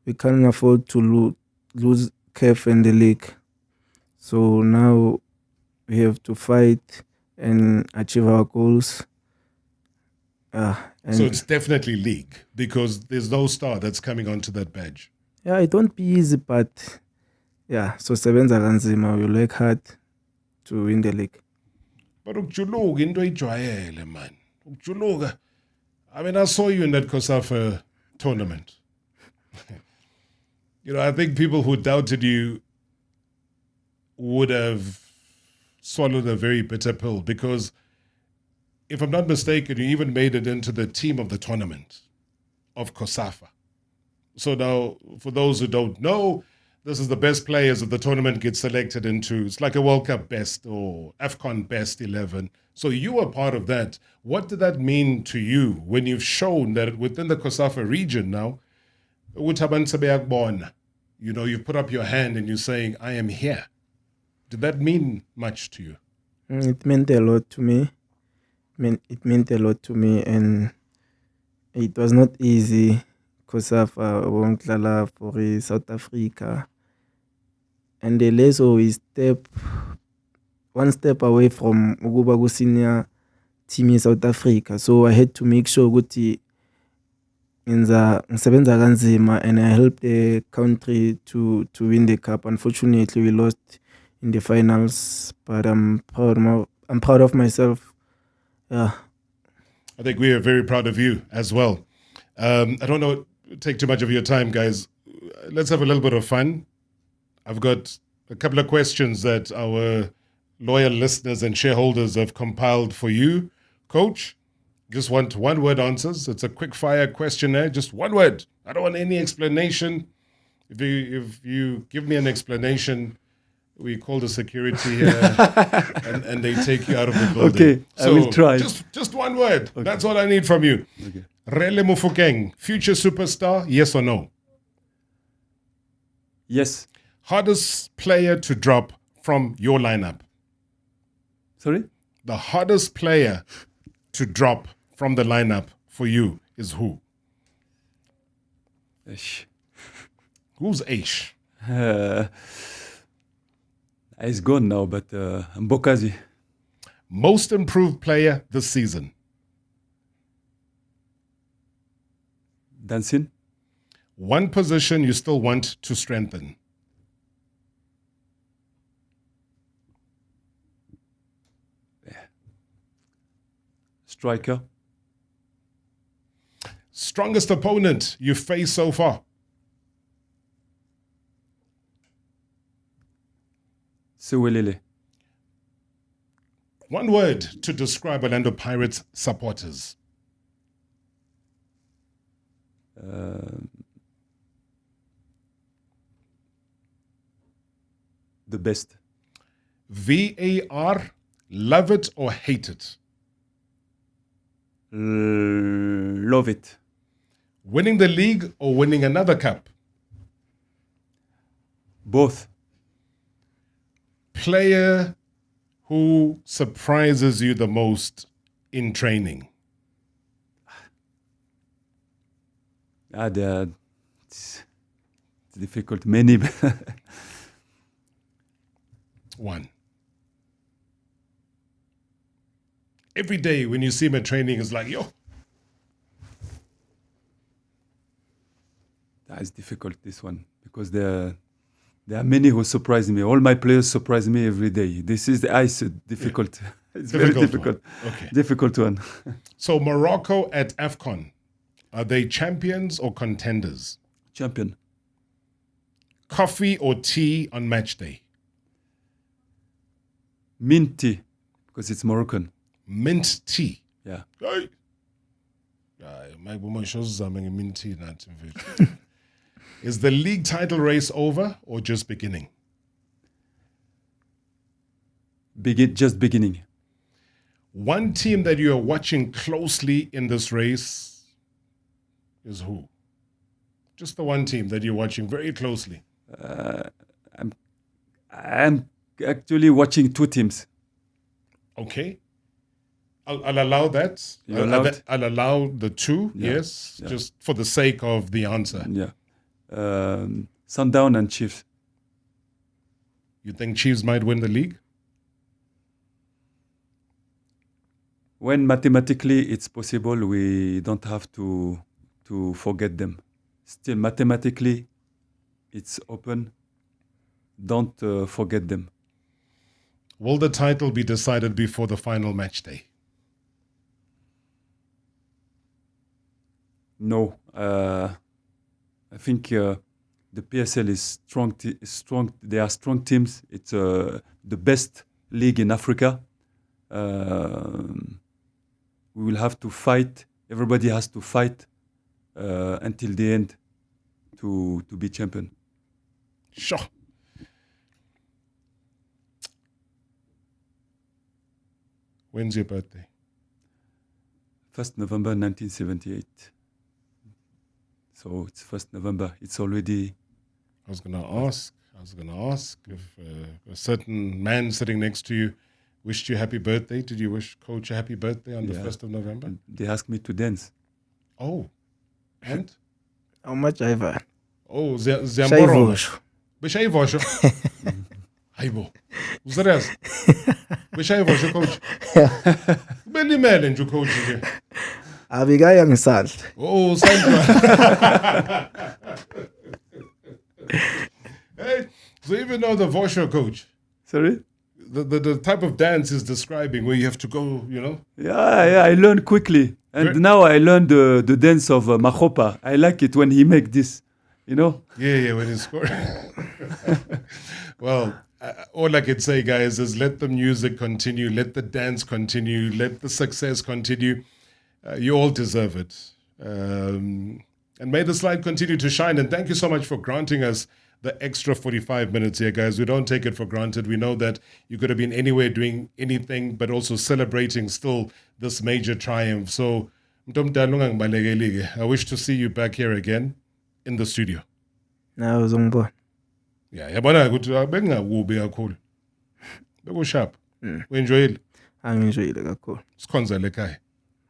We can't afford to lose CAF and the league. So now we have to fight and achieve our goals. So it's definitely league because there's no star that's coming onto that badge. Yeah, it won't be easy, but yeah, so sebenza kanzima, we work hard to win the league. But ukujuluka into ijwayele, man. Ukujuluka. I mean, I saw you in that COSAFA tournament. You know, I think people who doubted you would have swallowed a very bitter pill because, if I'm not mistaken, you even made it into the team of the tournament of COSAFA. So now, for those who don't know, this is the best players of the tournament get selected into. It's like a World Cup best or AFCON best 11. So you were part of that. What did that mean to you when you've shown that within the COSAFA region now, you know, you put up your hand and you're saying, I am here. Did that mean much to you? It meant a lot to me. It meant a lot to me, and it was not easy COSAFA won't for South Africa. And the Leso is one step away from Ugubagu senior team in South Africa. So I had to make sure ukuthi ngisebenza kanzima and I helped the country to win the cup. Unfortunately, we lost in the finals, but I'm proud of myself. Yeah. I think we are very proud of you as well. I don't know, take too much of your time, guys. Let's have a little bit of fun. I've got a couple of questions that our loyal listeners and shareholders have compiled for you, Coach. Just want one-word answers. It's a quick-fire questionnaire, just one word. I don't want any explanation. If you give me an explanation, we call the security here and they take you out of the building. Okay, so I will try. Just one word. Okay. That's all I need from you. Okay. Rele Mufokeng, future superstar, yes or no? Yes. Hardest player to drop from your lineup? Sorry? The hardest player to drop from the lineup for you is who? Ish. Who's Aish? He's gone now, but Mbokazi. Most improved player this season? Dancing. One position you still want to strengthen? Striker. Strongest opponent you've faced so far? Sewelele. One word to describe Orlando Pirates supporters? The best. VAR, love it or hate it? Love it. Winning the league or winning another cup? Both. Player who surprises you the most in training? It's difficult. Many. One. Every day when you see him at training, it's like, yo. That's difficult, this one, because there are many who surprise me. All my players surprise me every day. This is difficult. Yeah. It's very difficult. Okay. Difficult one. So Morocco at AFCON, are they champions or contenders? Champion. Coffee or tea on match day? Mint tea, because it's Moroccan. Mint tea? Yeah. My woman shows something mint tea. Is the league title race over or just beginning? Just beginning. One team that you are watching closely in this race is who? Just the one team that you're watching very closely. I'm actually watching two teams. Okay. I'll allow that. I'll allow the two, yes, just for the sake of the answer. Yeah. Sundown and Chiefs. You think Chiefs might win the league? When mathematically it's possible, we don't have to forget them. Still, mathematically, it's open. Don't forget them. Will the title be decided before the final match day? No. I think the PSL is strong. They are strong teams. It's the best league in Africa. We will have to fight. Everybody has to fight until the end to be champion. Sure. When's your birthday? 1st November 1978. So it's 1st November. It's already... I was going to ask if a certain man sitting next to you wished you happy birthday. Did you wish Coach a happy birthday on the 1st of November? They asked me to dance. Oh. And? How much Ivan? Oh, Ziamboro. Bishayvosho. Hayibo. Uzarez. Bishayvosho coach. Belimele nje coach nje. Abigaya ngisandla. Oh, sandla. Hey, so even though the Vosho coach. Sorry? The type of dance is describing where you have to go, you know? Yeah, I learned quickly. And now I learned the dance of Mahopa. I like it when he make this, you know? Yeah, when he scored. Well, all I can say, guys, is let the music continue, let the dance continue, let the success continue. You all deserve it. And may this light continue to shine. And thank you so much for granting us the extra 45 minutes here, guys. We don't take it for granted. We know that you could have been anywhere doing anything, but also celebrating still this major triumph. So, I wish to see you back here again in the studio. Now, Zumbo. Yeah, yabona ukuthi bengakubi kakhulu. Bekusharp. Uenjoyile? Angienjoyile kakhulu. Sikhonzele ekhaya.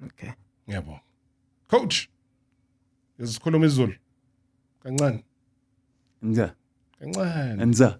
Okay. Ngiyabonga. Coach. Yesikhuluma isiZulu. Kancane. Nza. Kancane. Nza.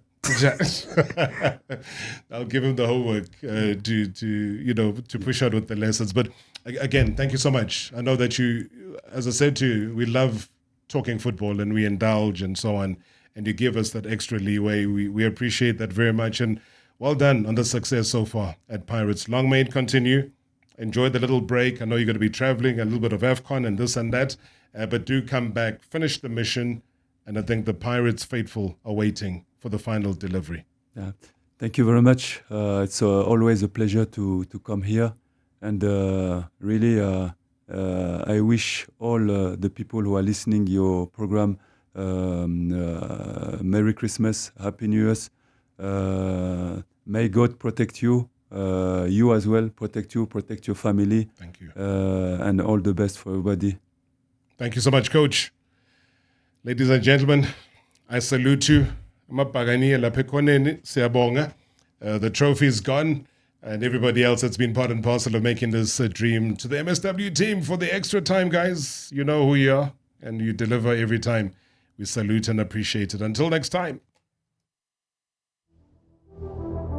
I'll give him the homework to push out with the lessons. But again, thank you so much. I know that you, as I said to you, we love talking football and we indulge and so on. And you give us that extra leeway. We appreciate that very much. And well done on the success so far at Pirates. Long may it continue. Enjoy the little break. I know you're going to be traveling, a little bit of AFCON and this and that. But do come back, finish the mission. And I think the Pirates faithful are waiting for the final delivery. Yeah. Thank you very much. It's always a pleasure to come here. And really, I wish all the people who are listening your program Merry Christmas, Happy New Year's. May God protect you. You as well, protect you, protect your family. Thank you. And all the best for everybody. Thank you so much, Coach. Ladies and gentlemen, I salute you. The trophy is gone, and everybody else that's been part and parcel of making this a dream. To the MSW team for the extra time, guys. You know who you are, and you deliver every time. We salute and appreciate it. Until next time.